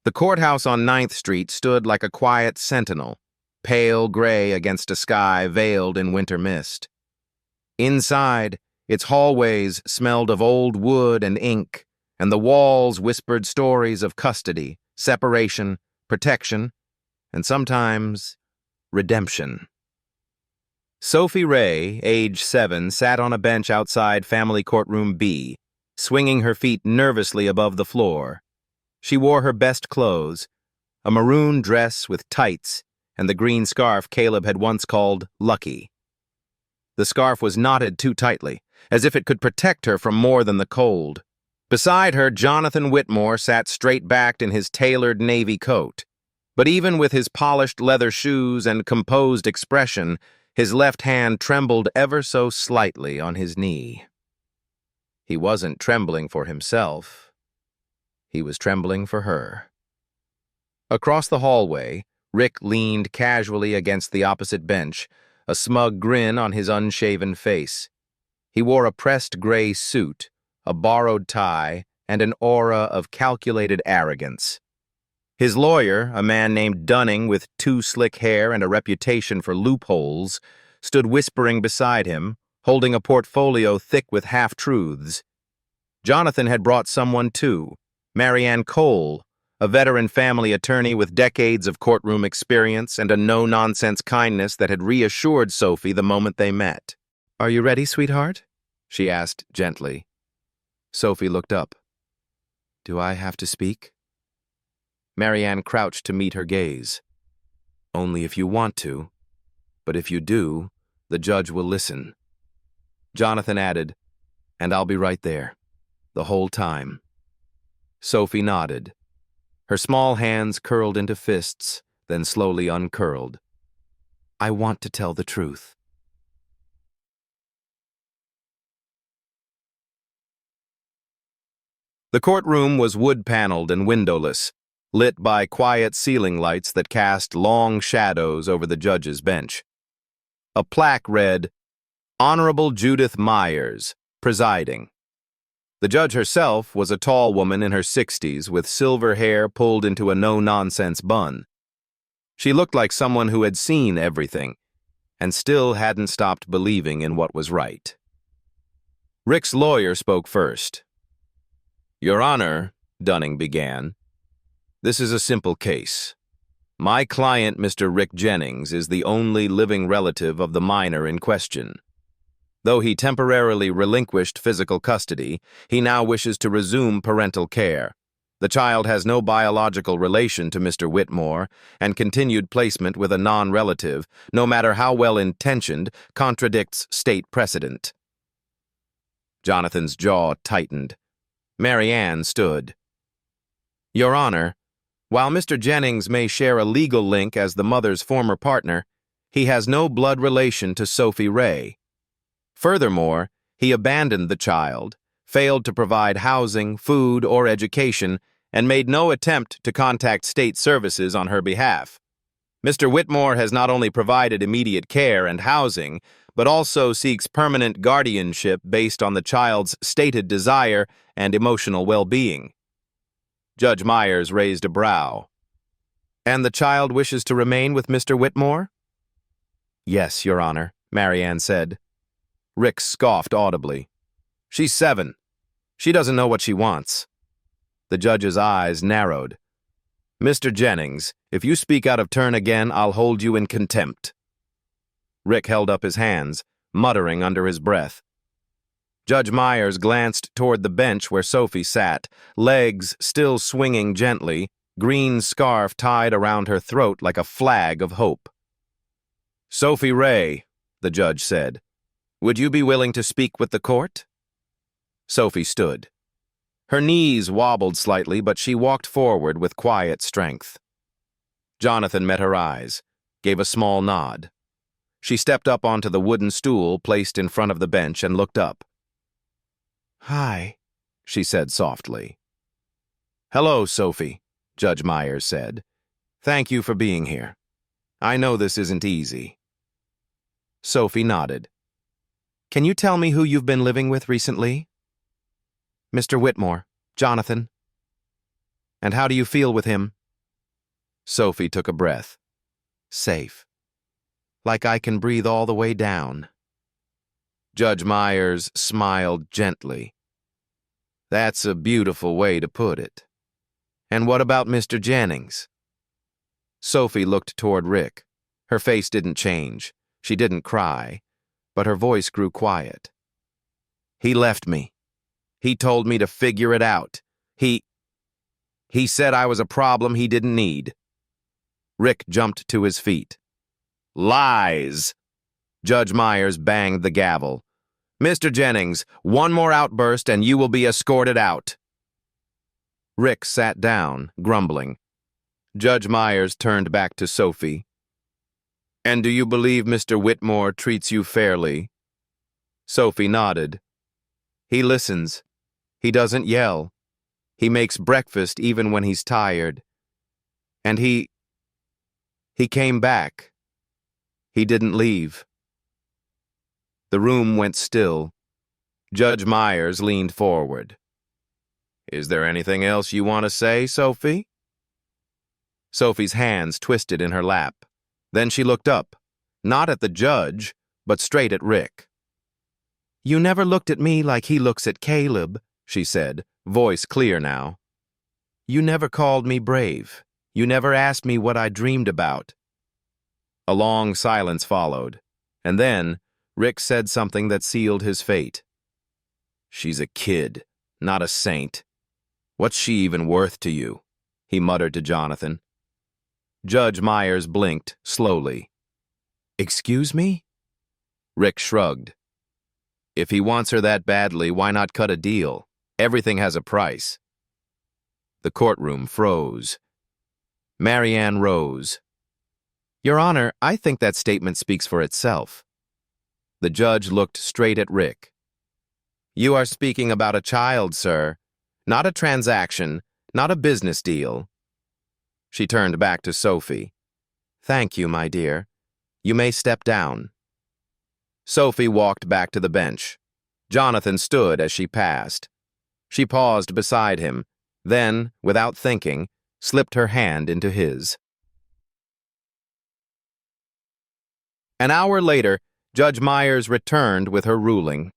The courthouse on 9th Street stood like a quiet sentinel, pale gray against a sky veiled in winter mist. Inside, its hallways smelled of old wood and ink, and the walls whispered stories of custody, separation, protection, and sometimes redemption. Sophie Ray, age 7, sat on a bench outside Family Courtroom B, swinging her feet nervously above the floor. She wore her best clothes, a maroon dress with tights and the green scarf Caleb had once called Lucky. The scarf was knotted too tightly, as if it could protect her from more than the cold. Beside her, Jonathan Whitmore sat straight-backed in his tailored navy coat. But even with his polished leather shoes and composed expression, his left hand trembled ever so slightly on his knee. He wasn't trembling for himself. He was trembling for her. Across the hallway, Rick leaned casually against the opposite bench, a smug grin on his unshaven face. He wore a pressed gray suit, a borrowed tie, and an aura of calculated arrogance. His lawyer, a man named Dunning with too slick hair and a reputation for loopholes, stood whispering beside him, holding a portfolio thick with half-truths. Jonathan had brought someone too, Marianne Cole, a veteran family attorney with decades of courtroom experience and a no-nonsense kindness that had reassured Sophie the moment they met. "Are you ready, sweetheart?" she asked gently. Sophie looked up. "Do I have to speak?" Marianne crouched to meet her gaze. "Only if you want to. But if you do, the judge will listen." Jonathan added, "And I'll be right there, the whole time." Sophie nodded. Her small hands curled into fists, then slowly uncurled. I want to tell the truth. The courtroom was wood-paneled and windowless, lit by quiet ceiling lights that cast long shadows over the judge's bench. A plaque read, Honorable Judith Myers, presiding. The judge herself was a tall woman in her 60s with silver hair pulled into a no-nonsense bun. She looked like someone who had seen everything and still hadn't stopped believing in what was right. Rick's lawyer spoke first. Your Honor, Dunning began, this is a simple case. My client, Mr. Rick Jennings, is the only living relative of the minor in question. Though he temporarily relinquished physical custody, he now wishes to resume parental care. The child has no biological relation to Mr. Whitmore, and continued placement with a non-relative, no matter how well-intentioned, contradicts state precedent. Jonathan's jaw tightened. Mary Ann stood. Your Honor, while Mr. Jennings may share a legal link as the mother's former partner, he has no blood relation to Sophie Ray. Furthermore, he abandoned the child, failed to provide housing, food, or education, and made no attempt to contact state services on her behalf. Mr. Whitmore has not only provided immediate care and housing, but also seeks permanent guardianship based on the child's stated desire and emotional well-being. Judge Myers raised a brow. And the child wishes to remain with Mr. Whitmore? Yes, Your Honor, Mary Ann said. Rick scoffed audibly. She's 7. She doesn't know what she wants. The judge's eyes narrowed. Mr. Jennings, if you speak out of turn again, I'll hold you in contempt. Rick held up his hands, muttering under his breath. Judge Myers glanced toward the bench where Sophie sat, legs still swinging gently, green scarf tied around her throat like a flag of hope. Sophie Ray, the judge said, would you be willing to speak with the court? Sophie stood. Her knees wobbled slightly, but she walked forward with quiet strength. Jonathan met her eyes, gave a small nod. She stepped up onto the wooden stool placed in front of the bench and looked up. Hi, she said softly. Hello, Sophie, Judge Myers said. Thank you for being here. I know this isn't easy. Sophie nodded. Can you tell me who you've been living with recently? Mr. Whitmore, Jonathan. And how do you feel with him? Sophie took a breath. Safe. Like I can breathe all the way down. Judge Myers smiled gently. That's a beautiful way to put it. And what about Mr. Jennings? Sophie looked toward Rick. Her face didn't change. She didn't cry, but her voice grew quiet. He left me. He told me to figure it out. He said I was a problem he didn't need. Rick jumped to his feet. Lies! Judge Myers banged the gavel. Mr. Jennings, one more outburst and you will be escorted out. Rick sat down, grumbling. Judge Myers turned back to Sophie. And do you believe Mr. Whitmore treats you fairly? Sophie nodded. He listens. He doesn't yell. He makes breakfast even when he's tired. And he came back. He didn't leave. The room went still. Judge Myers leaned forward. Is there anything else you want to say, Sophie? Sophie's hands twisted in her lap. Then she looked up, not at the judge, but straight at Rick. You never looked at me like he looks at Caleb, she said, voice clear now. You never called me brave. You never asked me what I dreamed about. A long silence followed, and then Rick said something that sealed his fate. She's a kid, not a saint. What's she even worth to you? He muttered to Jonathan. Judge Myers blinked slowly. Excuse me? Rick shrugged. If he wants her that badly, why not cut a deal? Everything has a price. The courtroom froze. Mary Ann rose. Your Honor, I think that statement speaks for itself. The judge looked straight at Rick. You are speaking about a child, sir. Not a transaction, not a business deal. She turned back to Sophie. Thank you, my dear. You may step down. Sophie walked back to the bench. Jonathan stood as she passed. She paused beside him, then, without thinking, slipped her hand into his. An hour later, Judge Myers returned with her ruling.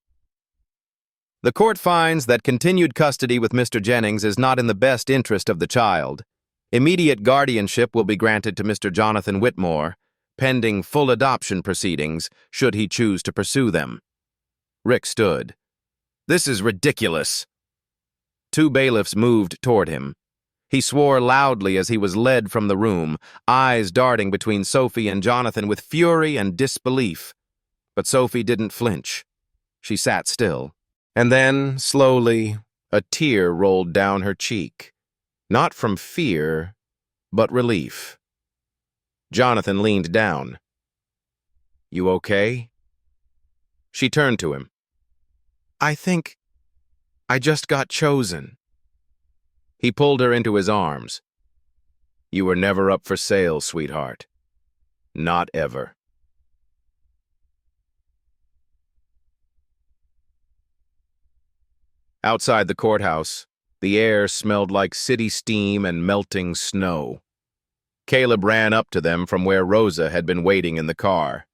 The court finds that continued custody with Mr. Jennings is not in the best interest of the child. Immediate guardianship will be granted to Mr. Jonathan Whitmore, pending full adoption proceedings, should he choose to pursue them. Rick stood. This is ridiculous. Two bailiffs moved toward him. He swore loudly as he was led from the room, eyes darting between Sophie and Jonathan with fury and disbelief. But Sophie didn't flinch. She sat still. And then, slowly, a tear rolled down her cheek. Not from fear, but relief. Jonathan leaned down. You okay? She turned to him. I think I just got chosen. He pulled her into his arms. You were never up for sale, sweetheart. Not ever. Outside the courthouse, the air smelled like city steam and melting snow. Caleb ran up to them from where Rosa had been waiting in the car.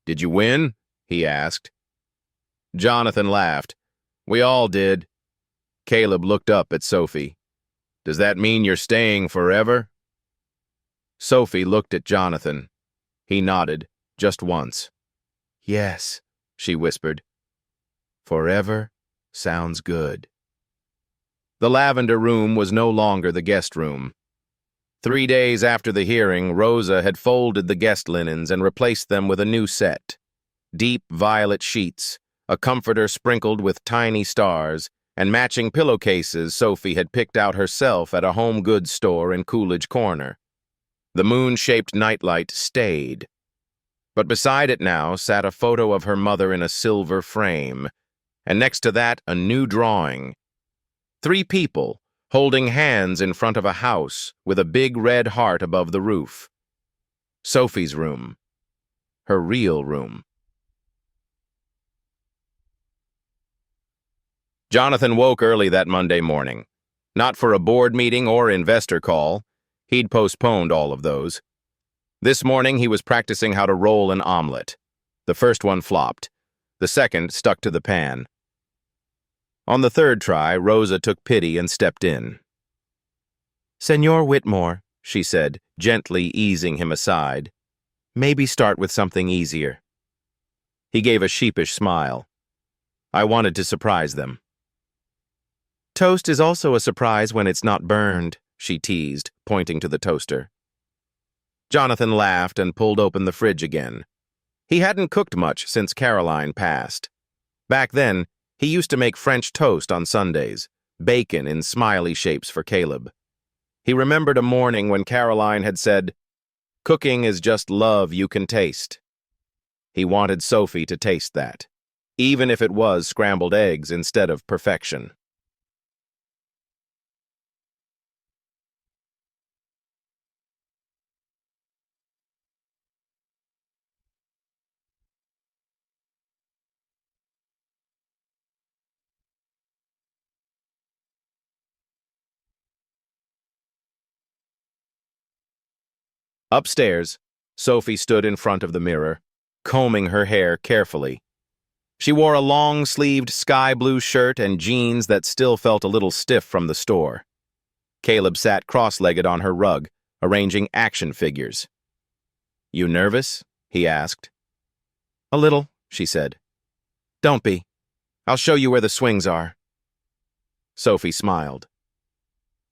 Did you win? He asked. Jonathan laughed. We all did. Caleb looked up at Sophie. Does that mean you're staying forever? Sophie looked at Jonathan. He nodded, just once. Yes, she whispered. Forever sounds good. The lavender room was no longer the guest room. 3 days after the hearing, Rosa had folded the guest linens and replaced them with a new set. Deep violet sheets, a comforter sprinkled with tiny stars, and matching pillowcases Sophie had picked out herself at a home goods store in Coolidge Corner. The moon-shaped nightlight stayed. But beside it now sat a photo of her mother in a silver frame, and next to that a new drawing. 3 people, holding hands in front of a house with a big red heart above the roof. Sophie's room. Her real room. Jonathan woke early that Monday morning. Not for a board meeting or investor call. He'd postponed all of those. This morning he was practicing how to roll an omelet. The first one flopped. The second stuck to the pan. On the third try, Rosa took pity and stepped in. Senor Whitmore, she said, gently easing him aside. Maybe start with something easier. He gave a sheepish smile. I wanted to surprise them. Toast is also a surprise when it's not burned, she teased, pointing to the toaster. Jonathan laughed and pulled open the fridge again. He hadn't cooked much since Caroline passed. Back then, he used to make French toast on Sundays, bacon in smiley shapes for Caleb. He remembered a morning when Caroline had said, "Cooking is just love you can taste." He wanted Sophie to taste that, even if it was scrambled eggs instead of perfection. Upstairs, Sophie stood in front of the mirror, combing her hair carefully. She wore a long-sleeved sky blue shirt and jeans that still felt a little stiff from the store. Caleb sat cross-legged on her rug, arranging action figures. You nervous? He asked. A little, she said. Don't be. I'll show you where the swings are. Sophie smiled.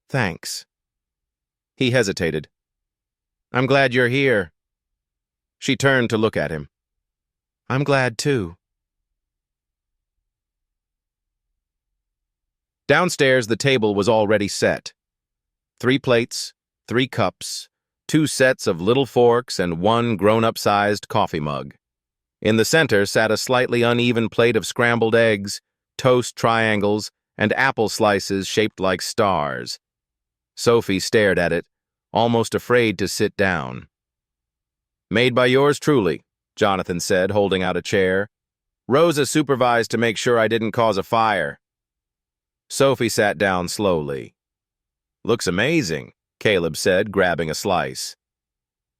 Thanks. He hesitated. I'm glad you're here. She turned to look at him. I'm glad, too. Downstairs, the table was already set. 3 plates, 3 cups, 2 sets of little forks and 1 grown-up-sized coffee mug. In the center sat a slightly uneven plate of scrambled eggs, toast triangles, and apple slices shaped like stars. Sophie stared at it, almost afraid to sit down. "Made by yours truly," Jonathan said, holding out a chair. "Rosa supervised to make sure I didn't cause a fire." Sophie sat down slowly. "Looks amazing," Caleb said, grabbing a slice.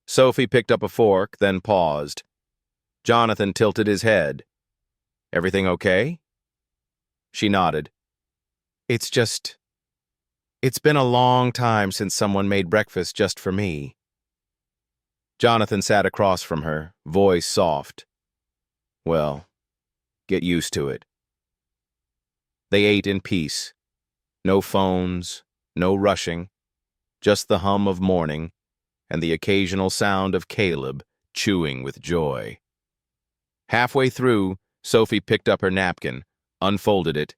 Sophie picked up a fork, then paused. Jonathan tilted his head. "Everything okay?" She nodded. It's been a long time since someone made breakfast just for me." Jonathan sat across from her, voice soft. "Well, get used to it." They ate in peace. No phones, no rushing, just the hum of morning and the occasional sound of Caleb chewing with joy. Halfway through, Sophie picked up her napkin, unfolded it,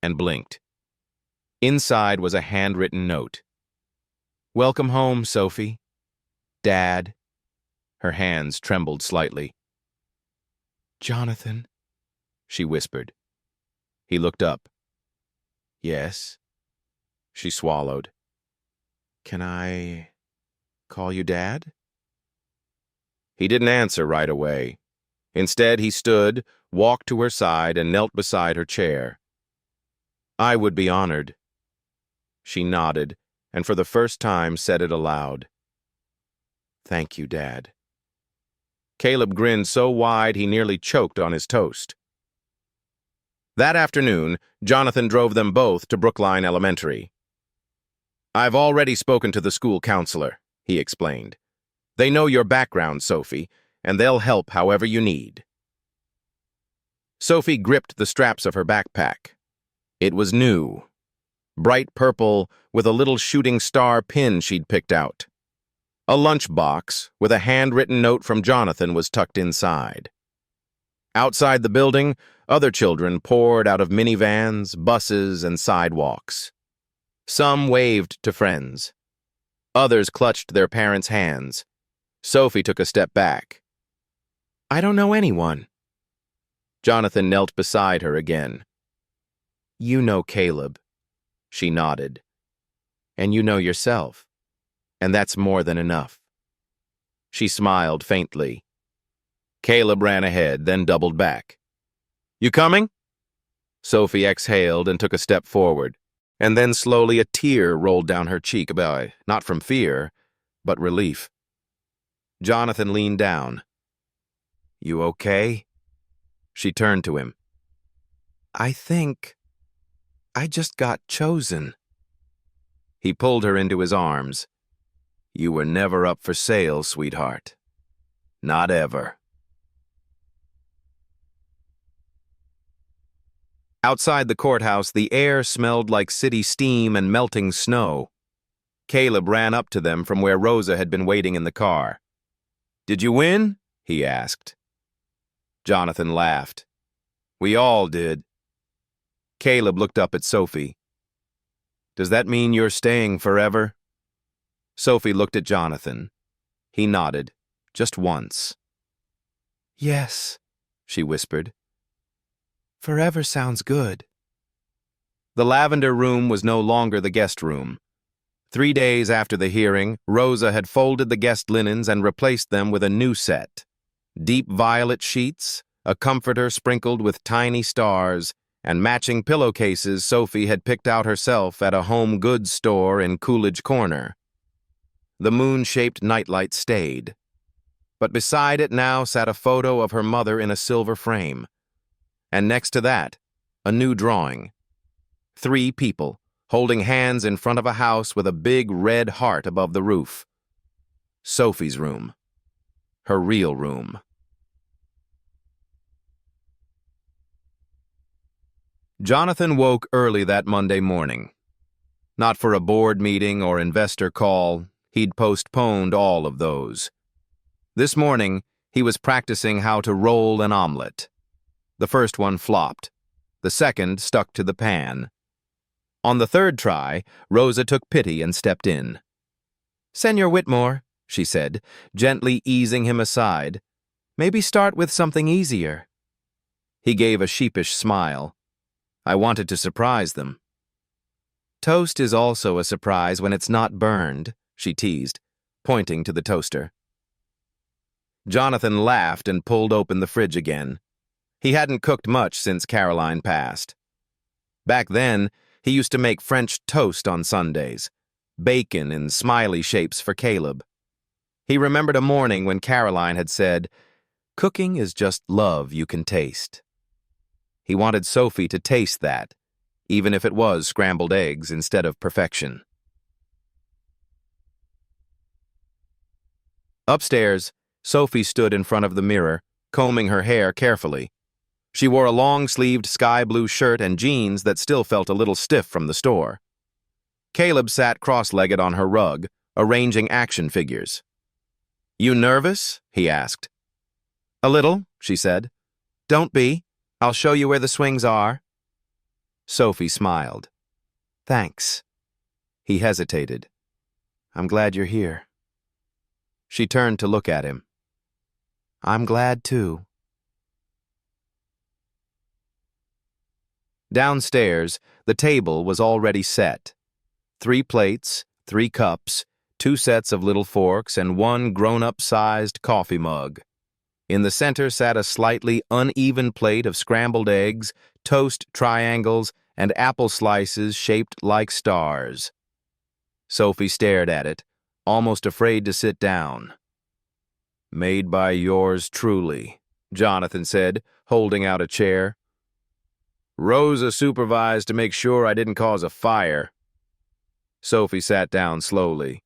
and blinked. Inside was a handwritten note. "Welcome home, Sophie. Dad." Her hands trembled slightly. "Jonathan," she whispered. He looked up. "Yes?" She swallowed. "Can I call you Dad?" He didn't answer right away. Instead, he stood, walked to her side, and knelt beside her chair. "I would be honored." She nodded, and for the first time said it aloud. "Thank you, Dad." Caleb grinned so wide he nearly choked on his toast. That afternoon, Jonathan drove them both to Brookline Elementary. "I've already spoken to the school counselor," he explained. "They know your background, Sophie, and they'll help however you need." Sophie gripped the straps of her backpack. It was new, bright purple with a little shooting star pin she'd picked out. A lunchbox with a handwritten note from Jonathan was tucked inside. Outside the building, other children poured out of minivans, buses, and sidewalks. Some waved to friends. Others clutched their parents' hands. Sophie took a step back. "I don't know anyone." Jonathan knelt beside her again. "You know Caleb." She nodded. "And you know yourself. And that's more than enough." She smiled faintly. Caleb ran ahead, then doubled back. "You coming?" Sophie exhaled and took a step forward, and then slowly a tear rolled down her cheek, not from fear, but relief. Jonathan leaned down. "You okay?" She turned to him. "I think I just got chosen." He pulled her into his arms. "You were never up for sale, sweetheart. Not ever." Outside the courthouse, the air smelled like city steam and melting snow. Caleb ran up to them from where Rosa had been waiting in the car. "Did you win?" he asked. Jonathan laughed. "We all did." Caleb looked up at Sophie. "Does that mean you're staying forever?" Sophie looked at Jonathan. He nodded, just once. "Yes," she whispered. "Forever sounds good." The lavender room was no longer the guest room. 3 days after the hearing, Rosa had folded the guest linens and replaced them with a new set. Deep violet sheets, a comforter sprinkled with tiny stars, and matching pillowcases Sophie had picked out herself at a home goods store in Coolidge Corner. The moon-shaped nightlight stayed. But beside it now sat a photo of her mother in a silver frame. And next to that, a new drawing. 3 people, holding hands in front of a house with a big red heart above the roof. Sophie's room. Her real room. Jonathan woke early that Monday morning. Not for a board meeting or investor call, he'd postponed all of those. This morning, he was practicing how to roll an omelet. The first one flopped. The second stuck to the pan. On the third try, Rosa took pity and stepped in. Senor Whitmore, she said, gently easing him aside. Maybe start with something easier. He gave a sheepish smile. I wanted to surprise them. Toast is also a surprise when it's not burned, she teased, pointing to the toaster. Jonathan laughed and pulled open the fridge again. He hadn't cooked much since Caroline passed. Back then, he used to make French toast on Sundays, bacon in smiley shapes for Caleb. He remembered a morning when Caroline had said, "Cooking is just love you can taste." He wanted Sophie to taste that, even if it was scrambled eggs instead of perfection. Upstairs, Sophie stood in front of the mirror, combing her hair carefully. She wore a long-sleeved sky-blue shirt and jeans that still felt a little stiff from the store. Caleb sat cross-legged on her rug, arranging action figures. "You nervous?" he asked. "A little," she said. "Don't be. I'll show you where the swings are." Sophie smiled. "Thanks." He hesitated. "I'm glad you're here." She turned to look at him. "I'm glad, too." Downstairs, the table was already set. 3 plates, 3 cups, 2 sets of little forks, and 1 grown-up-sized coffee mug. In the center sat a slightly uneven plate of scrambled eggs, toast triangles, and apple slices shaped like stars. Sophie stared at it, almost afraid to sit down. "Made by yours truly," Jonathan said, holding out a chair. "Rosa supervised to make sure I didn't cause a fire." Sophie sat down slowly.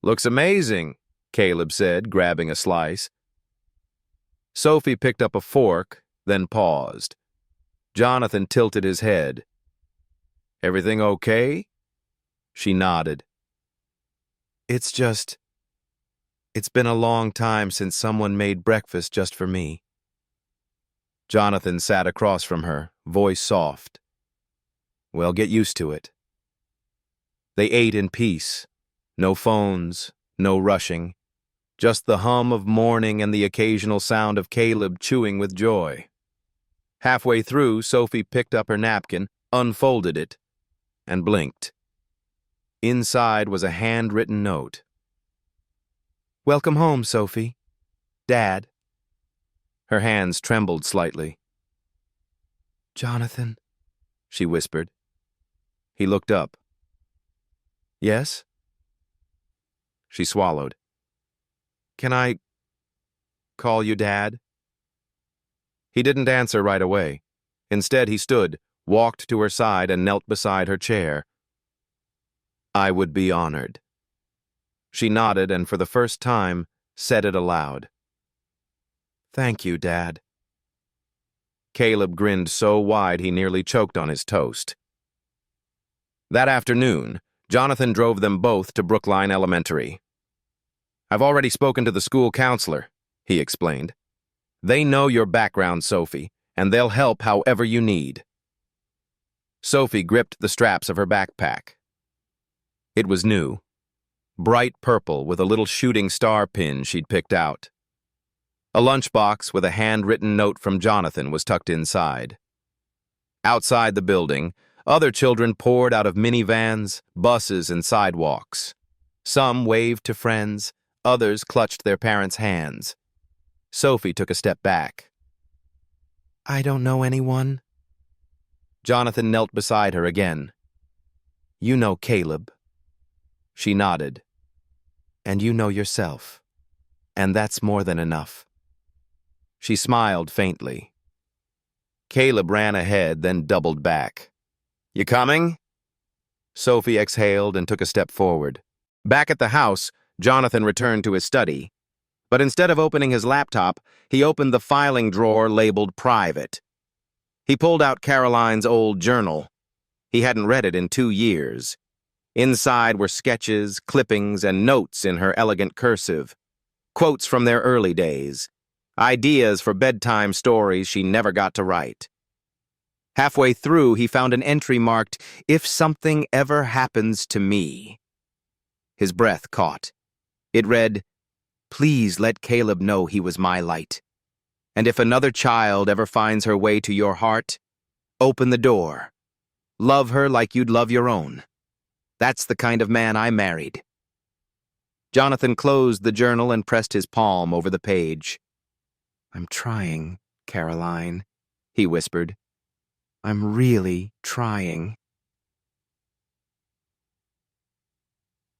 "Looks amazing," Caleb said, grabbing a slice. Sophie picked up a fork, then paused. Jonathan tilted his head. "Everything okay?" She nodded. It's been a long time since someone made breakfast just for me." Jonathan sat across from her, voice soft. "Well, get used to it." They ate in peace. No phones, no rushing. Just the hum of morning and the occasional sound of Caleb chewing with joy. Halfway through, Sophie picked up her napkin, unfolded it, and blinked. Inside was a handwritten note. "Welcome home, Sophie. Dad." Her hands trembled slightly. "Jonathan," she whispered. He looked up. "Yes?" She swallowed. "Can I call you Dad?" He didn't answer right away. Instead, he stood, walked to her side, and knelt beside her chair. "I would be honored." She nodded and, for the first time, said it aloud. "Thank you, Dad." Caleb grinned so wide he nearly choked on his toast. That afternoon, Jonathan drove them both to Brookline Elementary. "I've already spoken to the school counselor," he explained. "They know your background, Sophie, and they'll help however you need." Sophie gripped the straps of her backpack. It was new, bright purple with a little shooting star pin she'd picked out. A lunchbox with a handwritten note from Jonathan was tucked inside. Outside the building, other children poured out of minivans, buses, and sidewalks. Some waved to friends, others clutched their parents' hands. Sophie took a step back. "I don't know anyone." Jonathan knelt beside her again. "You know Caleb." She nodded. "And you know yourself. And that's more than enough." She smiled faintly. Caleb ran ahead, then doubled back. "You coming?" Sophie exhaled and took a step forward. Back at the house, Jonathan returned to his study. But instead of opening his laptop, he opened the filing drawer labeled Private. He pulled out Caroline's old journal. He hadn't read it in 2 years. Inside were sketches, clippings, and notes in her elegant cursive. Quotes from their early days. Ideas for bedtime stories she never got to write. Halfway through, he found an entry marked, "If something ever happens to me." His breath caught. It read, "Please let Caleb know he was my light. And if another child ever finds her way to your heart, open the door. Love her like you'd love your own. That's the kind of man I married." Jonathan closed the journal and pressed his palm over the page. "I'm trying, Caroline," he whispered. "I'm really trying."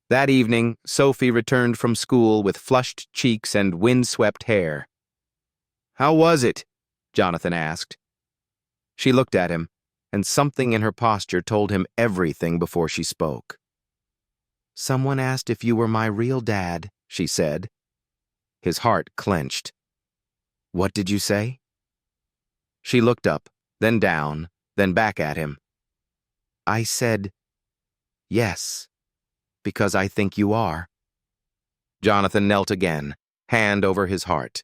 That evening, Sophie returned from school with flushed cheeks and windswept hair. "How was it?" Jonathan asked. She looked at him, and something in her posture told him everything before she spoke. "Someone asked if you were my real dad," she said. His heart clenched. "What did you say?" She looked up, then down, then back at him. "I said, yes, because I think you are." Jonathan knelt again, hand over his heart.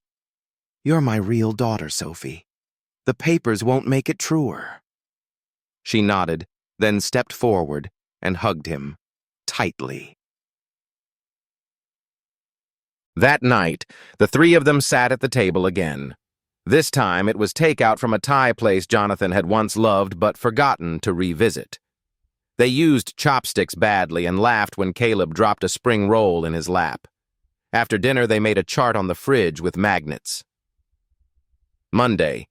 "You're my real daughter, Sophie. The papers won't make it truer." She nodded, then stepped forward and hugged him tightly. That night, the three of them sat at the table again. This time it was takeout from a Thai place Jonathan had once loved but forgotten to revisit. They used chopsticks badly and laughed when Caleb dropped a spring roll in his lap. After dinner, they made a chart on the fridge with magnets. Monday,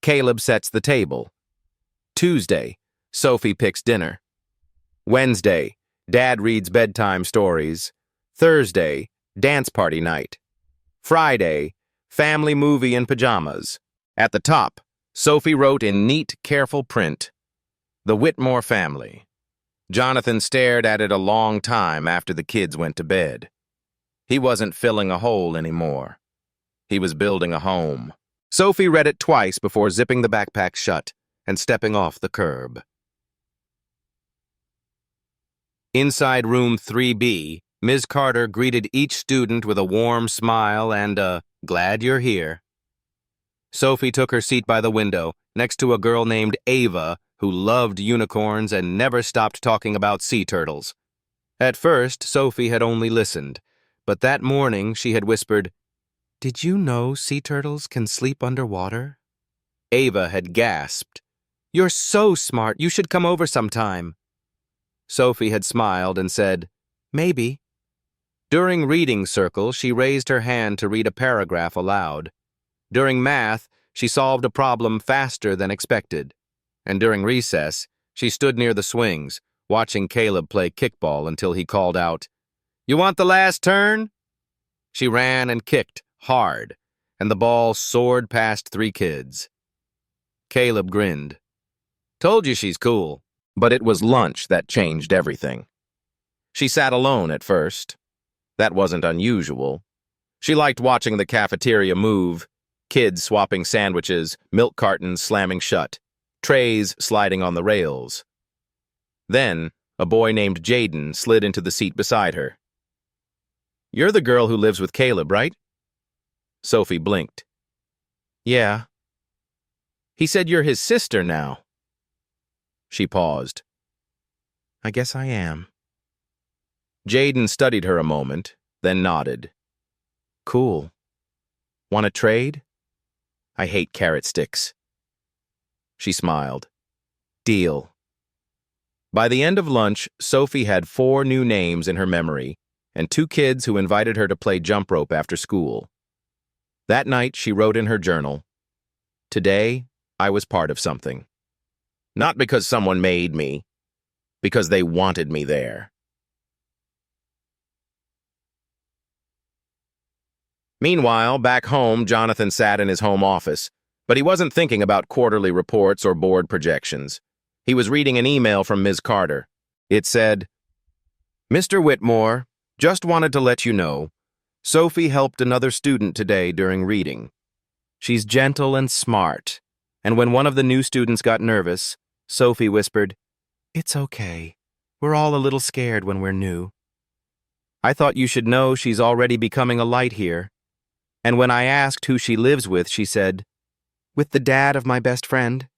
Caleb sets the table. Tuesday, Sophie picks dinner. Wednesday, Dad reads bedtime stories. Thursday, dance party night. Friday, family movie in pajamas. At the top, Sophie wrote in neat, careful print, "The Whitmore family." Jonathan stared at it a long time after the kids went to bed. He wasn't filling a hole anymore. He was building a home. Sophie read it twice before zipping the backpack shut and stepping off the curb. Inside room 3B, Ms. Carter greeted each student with a warm smile and a "glad you're here." Sophie took her seat by the window, next to a girl named Ava, who loved unicorns and never stopped talking about sea turtles. At first, Sophie had only listened, but that morning she had whispered, "Did you know sea turtles can sleep underwater?" Ava had gasped, "You're so smart, you should come over sometime." Sophie had smiled and said, "Maybe." During reading circle, she raised her hand to read a paragraph aloud. During math, she solved a problem faster than expected. And during recess, she stood near the swings, watching Caleb play kickball until he called out, "You want the last turn?" She ran and kicked hard, and the ball soared past 3 kids. Caleb grinned. "Told you she's cool." But it was lunch that changed everything. She sat alone at first. That wasn't unusual. She liked watching the cafeteria move, kids swapping sandwiches, milk cartons slamming shut, trays sliding on the rails. Then, a boy named Jaden slid into the seat beside her. "You're the girl who lives with Caleb, right?" Sophie blinked. "Yeah." "He said you're his sister now." She paused. "I guess I am." Jaden studied her a moment, then nodded. "Cool. Want to trade? I hate carrot sticks." She smiled. "Deal." By the end of lunch, Sophie had 4 new names in her memory and 2 kids who invited her to play jump rope after school. That night, she wrote in her journal, "Today, I was part of something. Not because someone made me, because they wanted me there." Meanwhile, back home, Jonathan sat in his home office, but he wasn't thinking about quarterly reports or board projections. He was reading an email from Ms. Carter. It said, "Mr. Whitmore, just wanted to let you know, Sophie helped another student today during reading. She's gentle and smart, and when one of the new students got nervous, Sophie whispered, 'It's okay. We're all a little scared when we're new. I thought you should know she's already becoming a light here. And when I asked who she lives with, she said, with the dad of my best friend.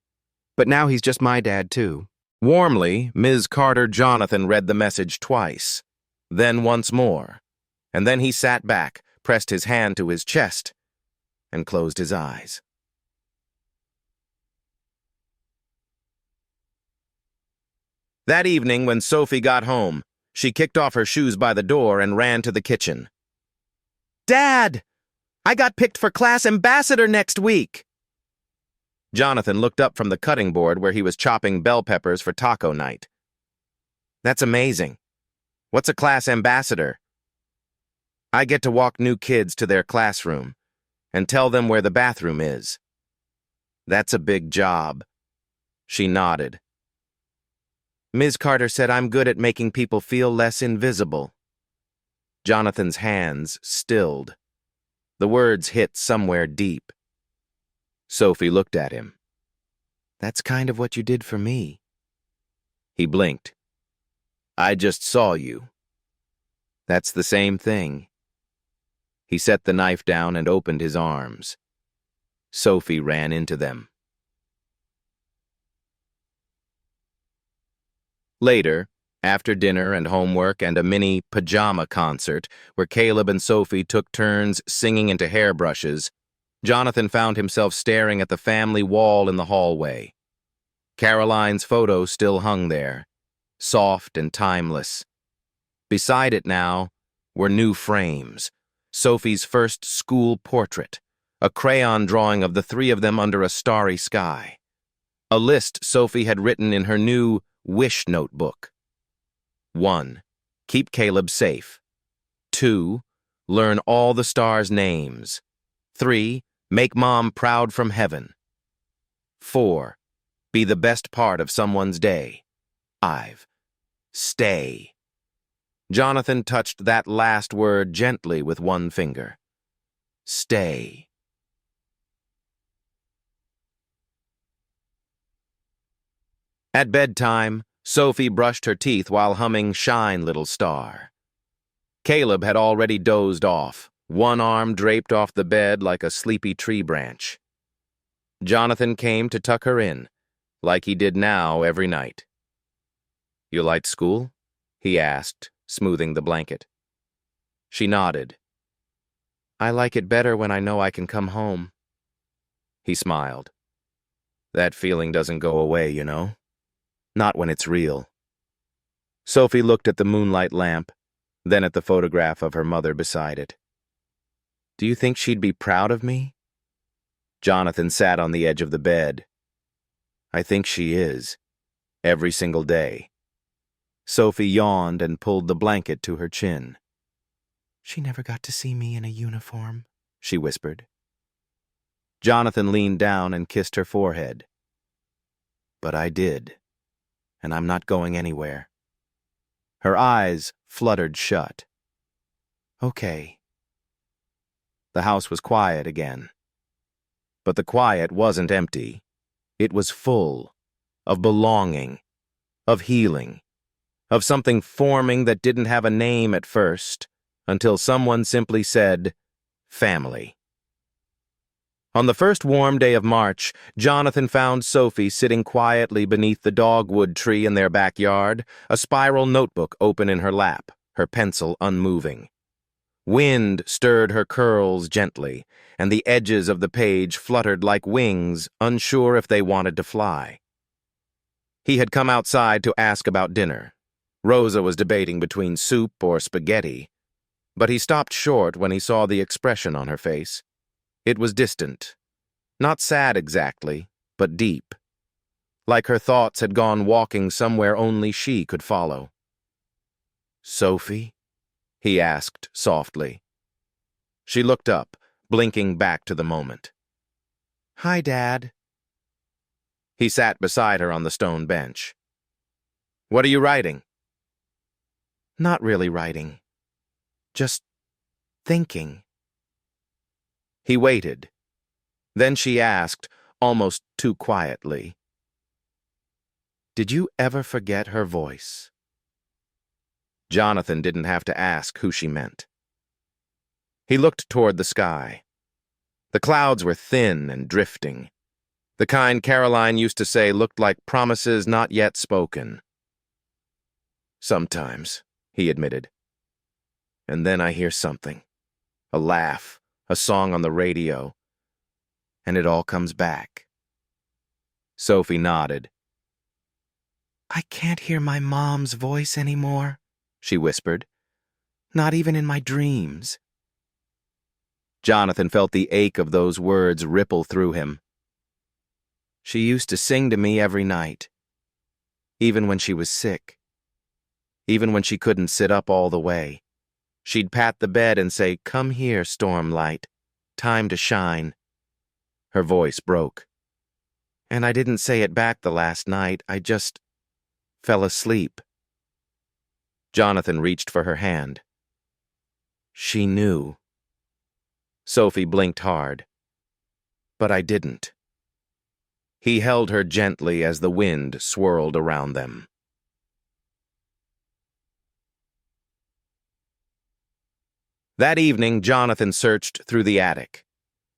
But now he's just my dad, too.'" Warmly, Ms. Carter Jonathan read the message twice. then once more, and then he sat back, pressed his hand to his chest, and closed his eyes. That evening, when Sophie got home, she kicked off her shoes by the door and ran to the kitchen. "Dad! I got picked for class ambassador next week!" Jonathan looked up from the cutting board where he was chopping bell peppers for taco night. "That's amazing. What's a class ambassador?" "I get to walk new kids to their classroom and tell them where the bathroom is." "That's a big job." She nodded. "Ms. Carter said I'm good at making people feel less invisible." Jonathan's hands stilled. The words hit somewhere deep. Sophie looked at him. "That's kind of what you did for me." He blinked. "I just saw you." "That's the same thing." He set the knife down and opened his arms. Sophie ran into them. Later, after dinner and homework and a mini pajama concert where Caleb and Sophie took turns singing into hairbrushes, Jonathan found himself staring at the family wall in the hallway. Caroline's photo still hung there, soft and timeless. Beside it now were new frames, Sophie's first school portrait, a crayon drawing of the three of them under a starry sky, a list Sophie had written in her new wish notebook. 1. Keep Caleb safe. 2. Learn all the stars' names. 3. Make Mom proud from heaven. 4. Be the best part of someone's day. 5. Stay. Jonathan touched that last word gently with one finger. Stay. At bedtime, Sophie brushed her teeth while humming Shine, Little Star. Caleb had already dozed off, one arm draped off the bed like a sleepy tree branch. Jonathan came to tuck her in, like he did now every night. "You like school?" he asked, smoothing the blanket. She nodded. "I like it better when I know I can come home." He smiled. "That feeling doesn't go away, you know? Not when it's real." Sophie looked at the moonlight lamp, then at the photograph of her mother beside it. "Do you think she'd be proud of me?" Jonathan sat on the edge of the bed. "I think she is, every single day." Sophie yawned and pulled the blanket to her chin. "She never got to see me in a uniform," she whispered. Jonathan leaned down and kissed her forehead. "But I did. And I'm not going anywhere." Her eyes fluttered shut. "Okay." The house was quiet again. But the quiet wasn't empty. It was full of belonging, of healing, of something forming that didn't have a name at first, until someone simply said, family. On the first warm day of March, Jonathan found Sophie sitting quietly beneath the dogwood tree in their backyard, a spiral notebook open in her lap, her pencil unmoving. Wind stirred her curls gently, and the edges of the page fluttered like wings, unsure if they wanted to fly. He had come outside to ask about dinner. Rosa was debating between soup or spaghetti, but he stopped short when he saw the expression on her face. It was distant, not sad exactly, but deep, like her thoughts had gone walking somewhere only she could follow. "Sophie?" he asked softly. She looked up, blinking back to the moment. "Hi, Dad." He sat beside her on the stone bench. "What are you writing?" "Not really writing. Just thinking." He waited. Then she asked, almost too quietly, "Did you ever forget her voice?" Jonathan didn't have to ask who she meant. He looked toward the sky. The clouds were thin and drifting. The kind Caroline used to say looked like promises not yet spoken. "Sometimes," he admitted. And then I hear something. A laugh, a song on the radio, and it all comes back. Sophie nodded. I can't hear my mom's voice anymore, she whispered. Not even in my dreams. Jonathan felt the ache of those words ripple through him. She used to sing to me every night, even when she was sick, even when she couldn't sit up all the way. She'd pat the bed and say, "Come here, Stormlight. Time to shine." Her voice broke. And I didn't say it back the last night. I just fell asleep. Jonathan reached for her hand. She knew. Sophie blinked hard. But I didn't. He held her gently as the wind swirled around them. That evening, Jonathan searched through the attic.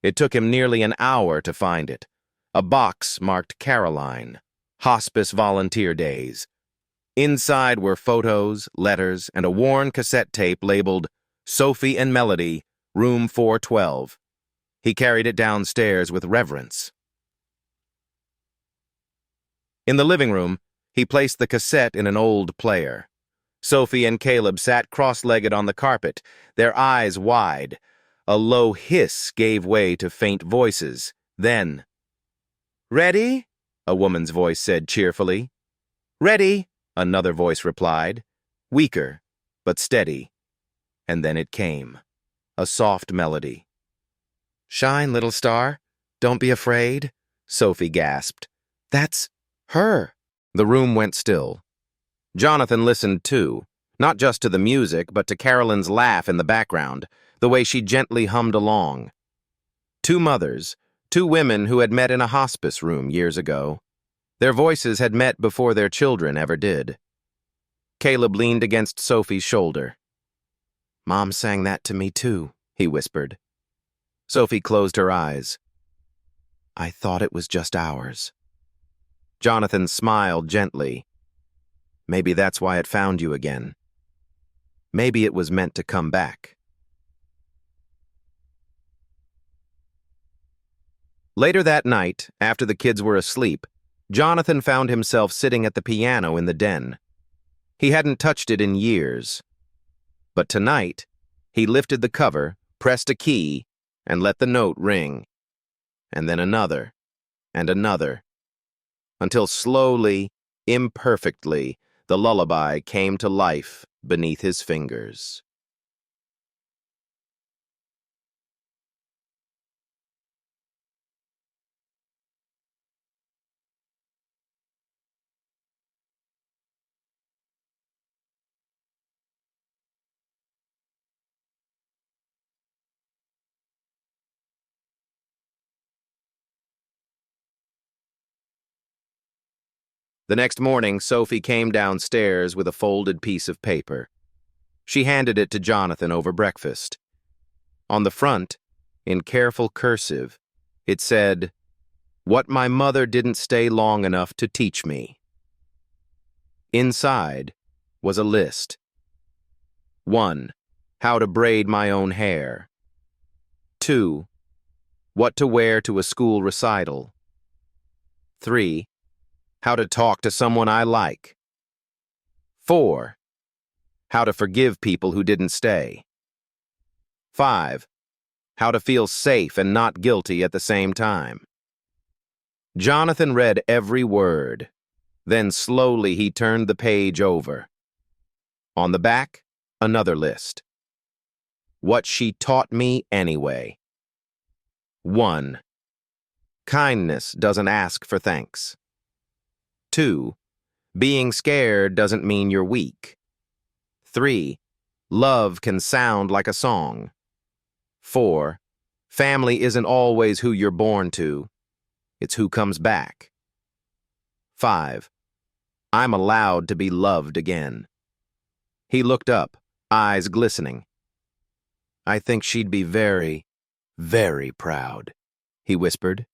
It took him nearly an hour to find it. A box marked Caroline, Hospice Volunteer Days. Inside were photos, letters, and a worn cassette tape labeled Sophie and Melody, Room 412. He carried it downstairs with reverence. In the living room, he placed the cassette in an old player. Sophie and Caleb sat cross-legged on the carpet, their eyes wide. A low hiss gave way to faint voices. Then, "Ready?" a woman's voice said cheerfully. "Ready," another voice replied, weaker, but steady. And then it came, a soft melody. "Shine, little star. Don't be afraid," Sophie gasped. "That's her." The room went still. Jonathan listened too, not just to the music, but to Carolyn's laugh in the background, the way she gently hummed along. Two mothers, two women who had met in a hospice room years ago. Their voices had met before their children ever did. Caleb leaned against Sophie's shoulder. "Mom sang that to me too," he whispered. Sophie closed her eyes. "I thought it was just ours." Jonathan smiled gently. "Maybe that's why it found you again. Maybe it was meant to come back." Later that night, after the kids were asleep, Jonathan found himself sitting at the piano in the den. He hadn't touched it in years. But tonight, he lifted the cover, pressed a key, and let the note ring. And then another, and another, until slowly, imperfectly, the lullaby came to life beneath his fingers. The next morning, Sophie came downstairs with a folded piece of paper. She handed it to Jonathan over breakfast. On the front, in careful cursive, it said, "What my mother didn't stay long enough to teach me." Inside was a list. 1. How to braid my own hair. 2. What to wear to a school recital. 3. How to talk to someone I like. 4. How to forgive people who didn't stay. 5. How to feel safe and not guilty at the same time. Jonathan read every word. Then slowly he turned the page over. On the back, another list. What she taught me anyway. 1. Kindness doesn't ask for thanks. 2. Being scared doesn't mean you're weak. 3. Love can sound like a song. 4. Family isn't always who you're born to. It's who comes back. 5. I'm allowed to be loved again. He looked up, eyes glistening. I think she'd be very, very proud, he whispered.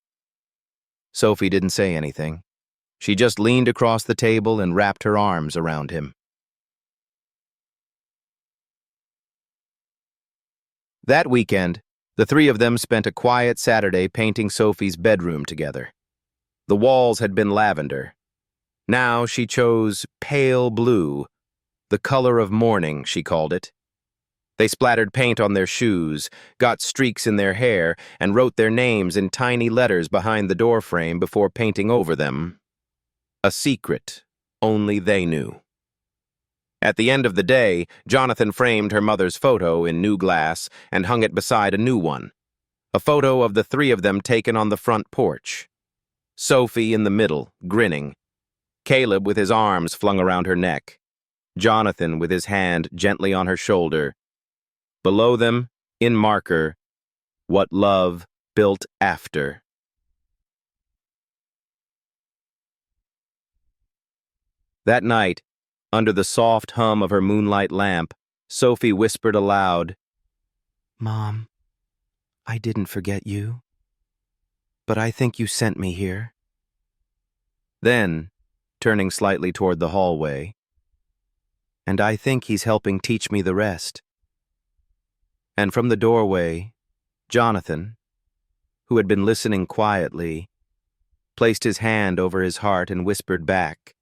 Sophie didn't say anything. She just leaned across the table and wrapped her arms around him. That weekend, the three of them spent a quiet Saturday painting Sophie's bedroom together. The walls had been lavender. Now she chose pale blue, the color of mourning, she called it. They splattered paint on their shoes, got streaks in their hair, and wrote their names in tiny letters behind the doorframe before painting over them. A secret only they knew. At the end of the day, Jonathan framed her mother's photo in new glass and hung it beside a new one, a photo of the three of them taken on the front porch. Sophie in the middle, grinning. Caleb with his arms flung around her neck. Jonathan with his hand gently on her shoulder. Below them, in marker, what love built after. That night, under the soft hum of her moonlight lamp, Sophie whispered aloud, "Mom, I didn't forget you, but I think you sent me here." Then, turning slightly toward the hallway, "And I think he's helping teach me the rest." And from the doorway, Jonathan, who had been listening quietly, placed his hand over his heart and whispered back,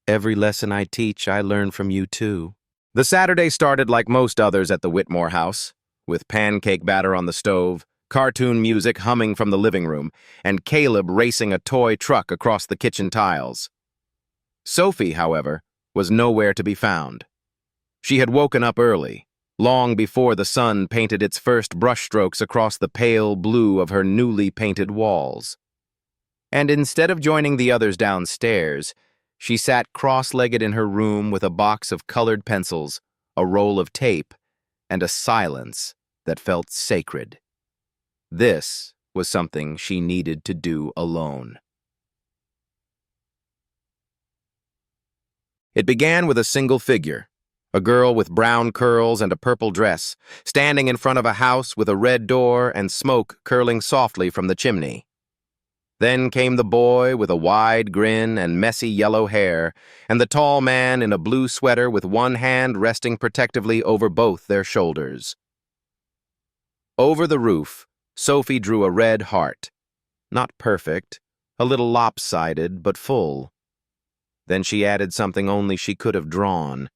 "Every lesson I teach, I learn from you too." The Saturday started like most others at the Whitmore house, with pancake batter on the stove, cartoon music humming from the living room, and Caleb racing a toy truck across the kitchen tiles. Sophie, however, was nowhere to be found. She had woken up early, long before the sun painted its first brushstrokes across the pale blue of her newly painted walls. And instead of joining the others downstairs, she sat cross-legged in her room with a box of colored pencils, a roll of tape, and a silence that felt sacred. This was something she needed to do alone. It began with a single figure, a girl with brown curls and a purple dress, standing in front of a house with a red door and smoke curling softly from the chimney. Then came the boy with a wide grin and messy yellow hair, and the tall man in a blue sweater with one hand resting protectively over both their shoulders. Over the roof, Sophie drew a red heart. Not perfect, a little lopsided, but full. Then she added something only she could have drawn.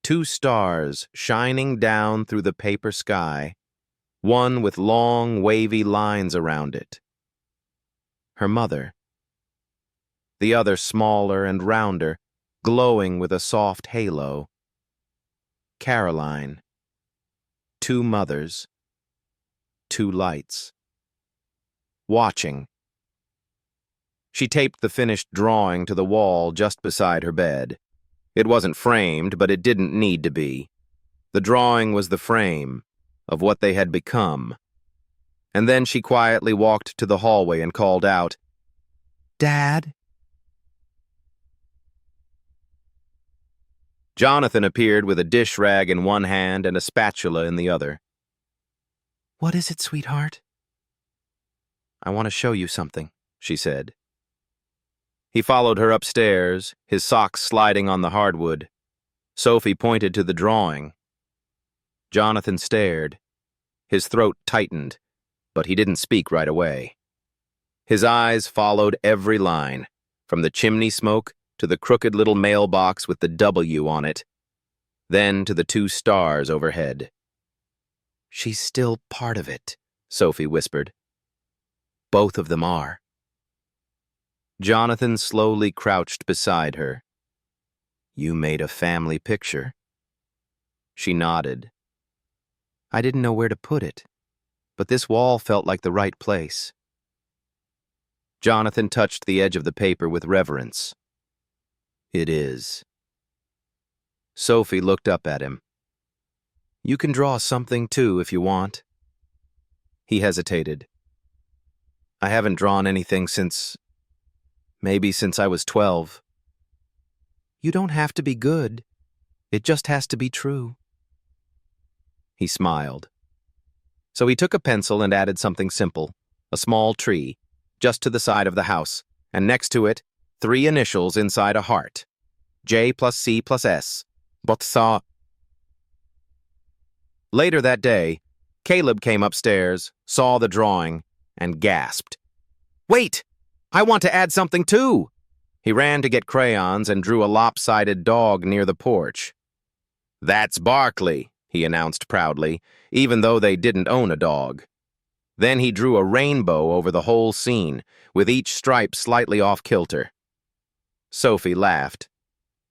2 stars shining down through the paper sky, one with long, wavy lines around it. Her mother. The other smaller and rounder, glowing with a soft halo. Caroline. 2 mothers. 2 lights. Watching. She taped the finished drawing to the wall just beside her bed. It wasn't framed, but it didn't need to be. The drawing was the frame of what they had become. And then she quietly walked to the hallway and called out, "Dad?" Jonathan appeared with a dish rag in one hand and a spatula in the other. "What is it, sweetheart?" "I want to show you something," she said. He followed her upstairs, his socks sliding on the hardwood. Sophie pointed to the drawing. Jonathan stared. His throat tightened, but he didn't speak right away. His eyes followed every line, from the chimney smoke to the crooked little mailbox with the W on it, then to the 2 stars overhead. "She's still part of it," Sophie whispered. "Both of them are." Jonathan slowly crouched beside her. "You made a family picture." She nodded. "I didn't know where to put it, but this wall felt like the right place." Jonathan touched the edge of the paper with reverence. "It is." Sophie looked up at him. "You can draw something too if you want." He hesitated. "I haven't drawn anything maybe since I was 12. "You don't have to be good. It just has to be true." He smiled. So he took a pencil and added something simple, a small tree, just to the side of the house, and next to it, 3 initials inside a heart. J+C+S. Botsa. Later that day, Caleb came upstairs, saw the drawing, and gasped. "Wait! I want to add something too!" He ran to get crayons and drew a lopsided dog near the porch. "That's Barkley," he announced proudly, even though they didn't own a dog. Then he drew a rainbow over the whole scene, with each stripe slightly off kilter. Sophie laughed.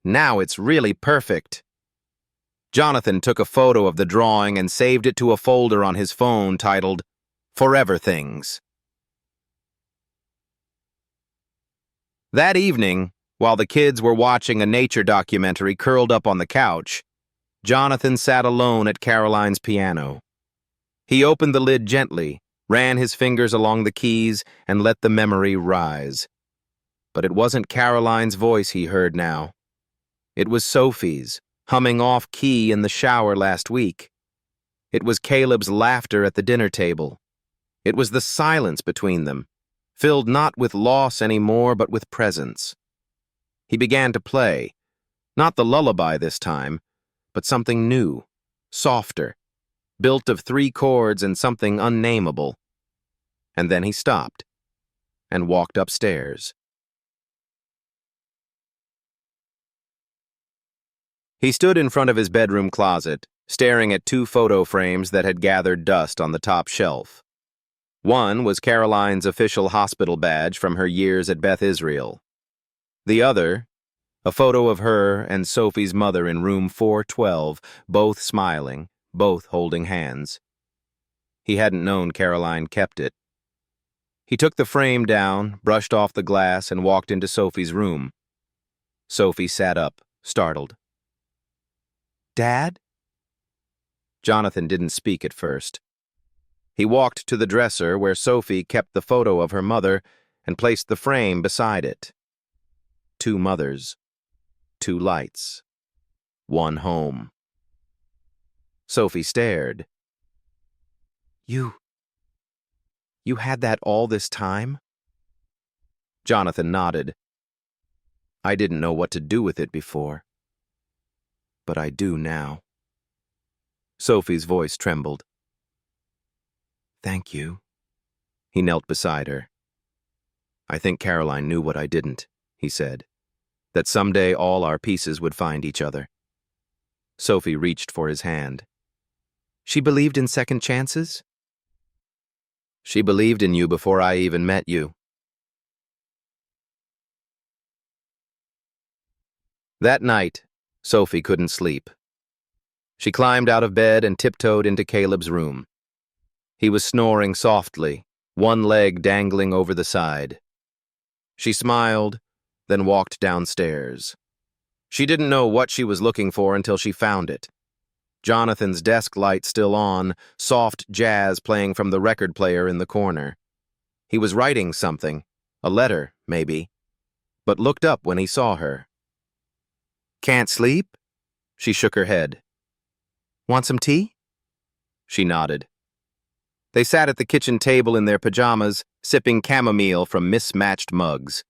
"Now it's really perfect." Jonathan took a photo of the drawing and saved it to a folder on his phone titled Forever Things. That evening, while the kids were watching a nature documentary curled up on the couch, Jonathan sat alone at Caroline's piano. He opened the lid gently, ran his fingers along the keys, and let the memory rise. But it wasn't Caroline's voice he heard now. It was Sophie's, humming off-key in the shower last week. It was Caleb's laughter at the dinner table. It was the silence between them, filled not with loss anymore but with presence. He began to play, not the lullaby this time, but something new, softer, built of 3 chords and something unnameable. And then he stopped and walked upstairs. He stood in front of his bedroom closet, staring at 2 photo frames that had gathered dust on the top shelf. One was Caroline's official hospital badge from her years at Beth Israel. The other, a photo of her and Sophie's mother in room 412, both smiling, both holding hands. He hadn't known Caroline kept it. He took the frame down, brushed off the glass, and walked into Sophie's room. Sophie sat up, startled. "Dad?" Jonathan didn't speak at first. He walked to the dresser where Sophie kept the photo of her mother and placed the frame beside it. 2 mothers, 2 lights, 1 home. Sophie stared. You had that all this time?" Jonathan nodded. "I didn't know what to do with it before, but I do now." Sophie's voice trembled. "Thank you." He knelt beside her. "I think Caroline knew what I didn't," he said, "that someday all our pieces would find each other." Sophie reached for his hand. "She believed in second chances?" "She believed in you before I even met you." That night, Sophie couldn't sleep. She climbed out of bed and tiptoed into Caleb's room. He was snoring softly, one leg dangling over the side. She smiled, then walked downstairs. She didn't know what she was looking for until she found it. Jonathan's desk light still on, soft jazz playing from the record player in the corner. He was writing something, a letter, maybe, but looked up when he saw her. "Can't sleep?" She shook her head. "Want some tea?" She nodded. They sat at the kitchen table in their pajamas, sipping chamomile from mismatched mugs.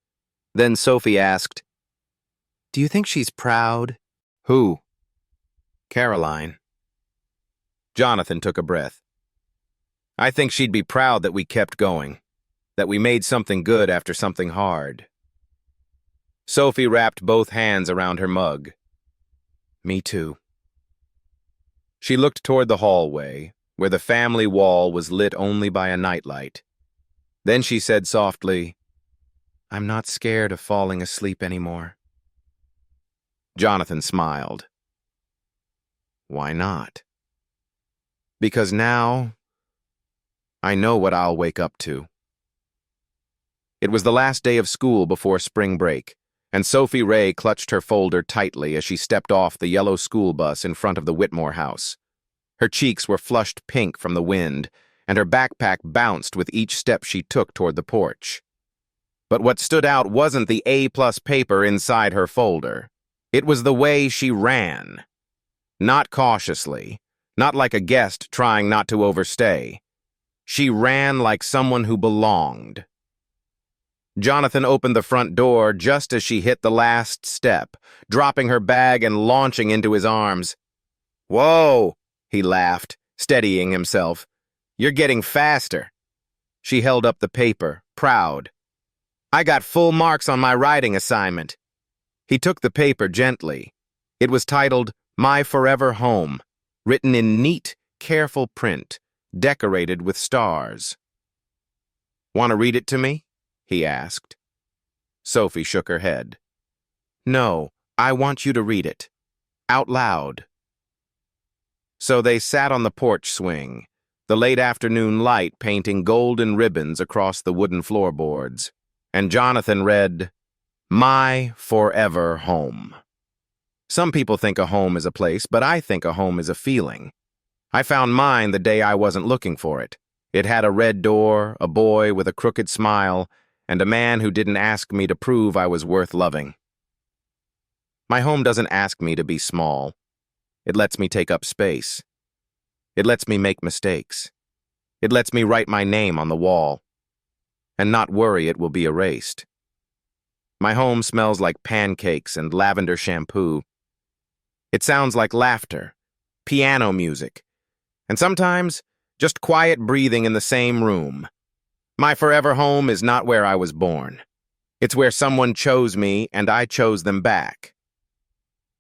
Then Sophie asked, "Do you think she's proud?" "Who?" "Caroline." Jonathan took a breath. "I think she'd be proud that we kept going, that we made something good after something hard." Sophie wrapped both hands around her mug. "Me too." She looked toward the hallway, where the family wall was lit only by a nightlight. Then she said softly, "I'm not scared of falling asleep anymore." Jonathan smiled. "Why not?" "Because now, I know what I'll wake up to." It was the last day of school before spring break, and Sophie Ray clutched her folder tightly as she stepped off the yellow school bus in front of the Whitmore house. Her cheeks were flushed pink from the wind, and her backpack bounced with each step she took toward the porch. But what stood out wasn't the A+ paper inside her folder. It was the way she ran. Not cautiously, not like a guest trying not to overstay. She ran like someone who belonged. Jonathan opened the front door just as she hit the last step, dropping her bag and launching into his arms. "Whoa!" he laughed, steadying himself. You're getting faster. She held up the paper, proud. I got full marks on my writing assignment. He took the paper gently. It was titled, My Forever Home, written in neat, careful print, decorated with stars. Want to read it to me? He asked. Sophie shook her head. No, I want you to read it. Out loud. So they sat on the porch swing, the late afternoon light painting golden ribbons across the wooden floorboards, and Jonathan read, My Forever Home. Some people think a home is a place, but I think a home is a feeling. I found mine the day I wasn't looking for it. It had a red door, a boy with a crooked smile, and a man who didn't ask me to prove I was worth loving. My home doesn't ask me to be small. It lets me take up space. It lets me make mistakes. It lets me write my name on the wall and not worry it will be erased. My home smells like pancakes and lavender shampoo. It sounds like laughter, piano music, and sometimes just quiet breathing in the same room. My forever home is not where I was born. It's where someone chose me and I chose them back.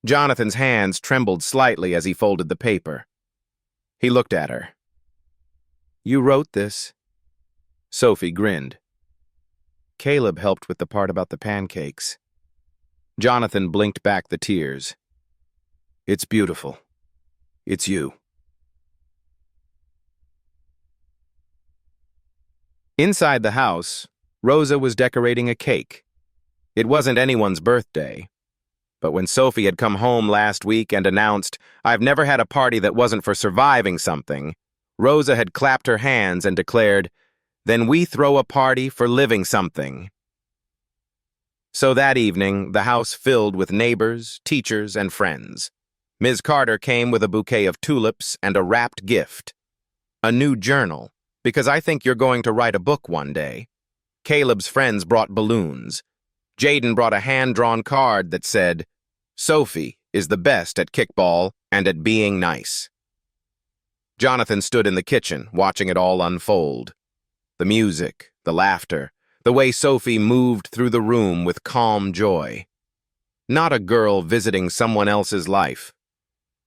Jonathan's hands trembled slightly as he folded the paper. He looked at her. You wrote this. Sophie grinned. Caleb helped with the part about the pancakes. Jonathan blinked back the tears. It's beautiful. It's you. Inside the house, Rosa was decorating a cake. It wasn't anyone's birthday. But when Sophie had come home last week and announced, I've never had a party that wasn't for surviving something, Rosa had clapped her hands and declared, Then we throw a party for living something. So that evening, the house filled with neighbors, teachers, and friends. Ms. Carter came with a bouquet of tulips and a wrapped gift. A new journal, because I think you're going to write a book one day. Caleb's friends brought balloons. Jaden brought a hand-drawn card that said, Sophie is the best at kickball and at being nice. Jonathan stood in the kitchen, watching it all unfold. The music, the laughter, the way Sophie moved through the room with calm joy. Not a girl visiting someone else's life,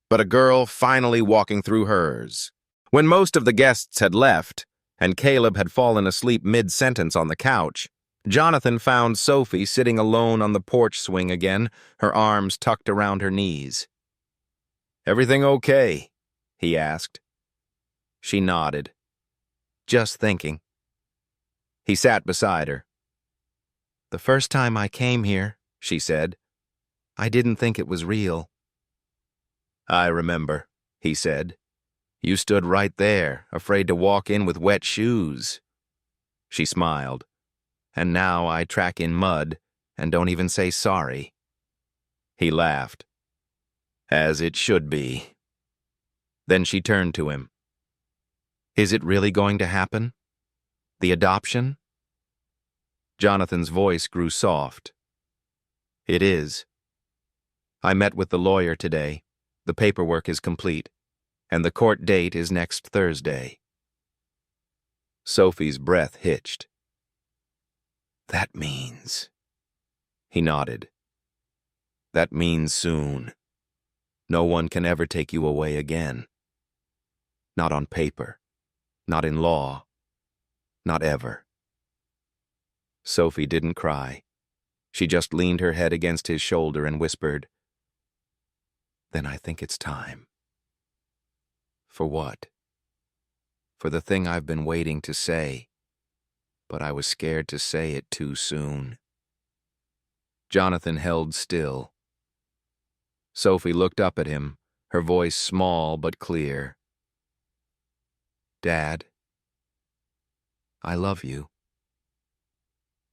but a girl finally walking through hers. When most of the guests had left, and Caleb had fallen asleep mid-sentence on the couch, Jonathan found Sophie sitting alone on the porch swing again, her arms tucked around her knees. Everything okay? He asked. She nodded. Just thinking. He sat beside her. The first time I came here, she said, I didn't think it was real. I remember, he said. You stood right there, afraid to walk in with wet shoes. She smiled. And now I track in mud and don't even say sorry. He laughed. As it should be. Then she turned to him. Is it really going to happen? The adoption? Jonathan's voice grew soft. It is. I met with the lawyer today. The paperwork is complete, and the court date is next Thursday. Sophie's breath hitched. That means... He nodded. That means soon. No one can ever take you away again. Not on paper. Not in law. Not ever. Sophie didn't cry. She just leaned her head against his shoulder and whispered, Then I think it's time. For what? For the thing I've been waiting to say. But I was scared to say it too soon. Jonathan held still. Sophie looked up at him, her voice small but clear. Dad, I love you.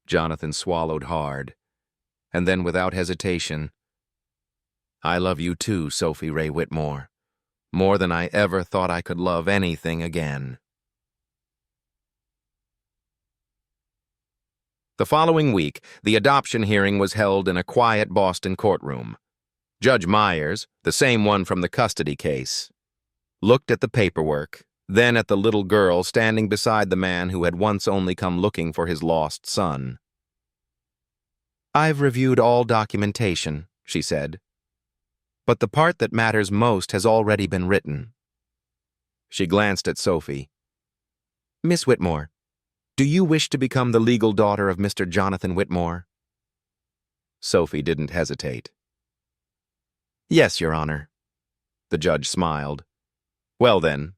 Jonathan swallowed hard, and then without hesitation, I love you too, Sophie Ray Whitmore, more than I ever thought I could love anything again. The following week, the adoption hearing was held in a quiet Boston courtroom. Judge Myers, the same one from the custody case, looked at the paperwork, then at the little girl standing beside the man who had once only come looking for his lost son. "I've reviewed all documentation," she said, "but the part that matters most has already been written." She glanced at Sophie. "Miss Whitmore, do you wish to become the legal daughter of Mr. Jonathan Whitmore?" Sophie didn't hesitate. "Yes, Your Honor." The judge smiled. "Well then,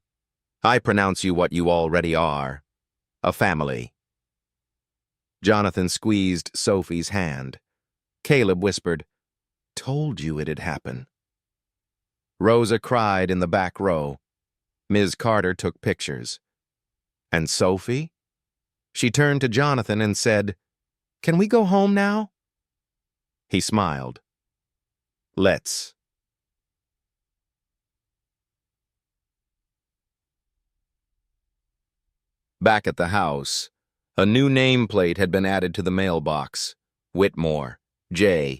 I pronounce you what you already are, a family." Jonathan squeezed Sophie's hand. Caleb whispered, "Told you it'd happen." Rosa cried in the back row. Ms. Carter took pictures. And Sophie? She turned to Jonathan and said, "Can we go home now?" He smiled. "Let's." Back at the house, a new nameplate had been added to the mailbox. Whitmore, J.C.S.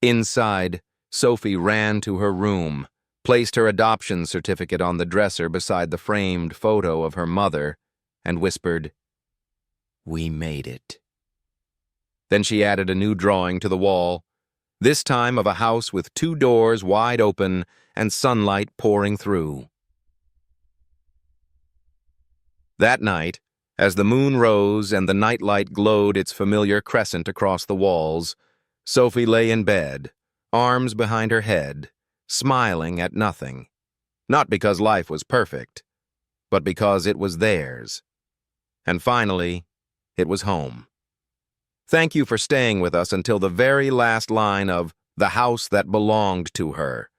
Inside, Sophie ran to her room, placed her adoption certificate on the dresser beside the framed photo of her mother, and whispered, "We made it." Then she added a new drawing to the wall, this time of a house with 2 doors wide open and sunlight pouring through. That night, as the moon rose and the nightlight glowed its familiar crescent across the walls, Sophie lay in bed, arms behind her head, smiling at nothing. Not because life was perfect, but because it was theirs. And finally, it was home. Thank you for staying with us until the very last line of The House That Belonged to Her,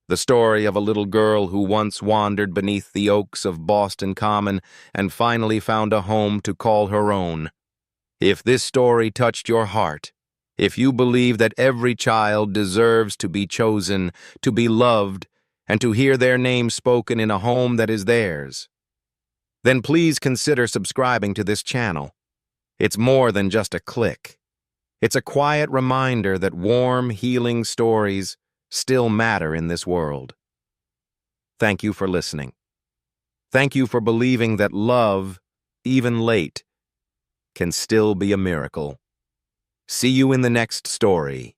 the story of a little girl who once wandered beneath the oaks of Boston Common and finally found a home to call her own. If this story touched your heart, if you believe that every child deserves to be chosen, to be loved, and to hear their name spoken in a home that is theirs, then please consider subscribing to this channel. It's more than just a click. It's a quiet reminder that warm, healing stories still matter in this world. Thank you for listening. Thank you for believing that love, even late, can still be a miracle. See you in the next story,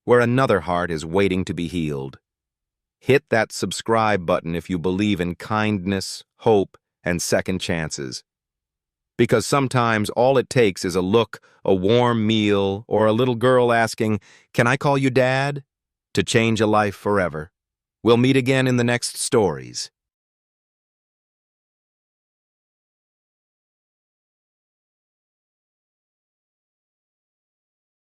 where another heart is waiting to be healed. Hit that subscribe button if you believe in kindness, hope, and second chances. Because sometimes all it takes is a look, a warm meal, or a little girl asking, "Can I call you Dad?" to change a life forever. We'll meet again in the next stories.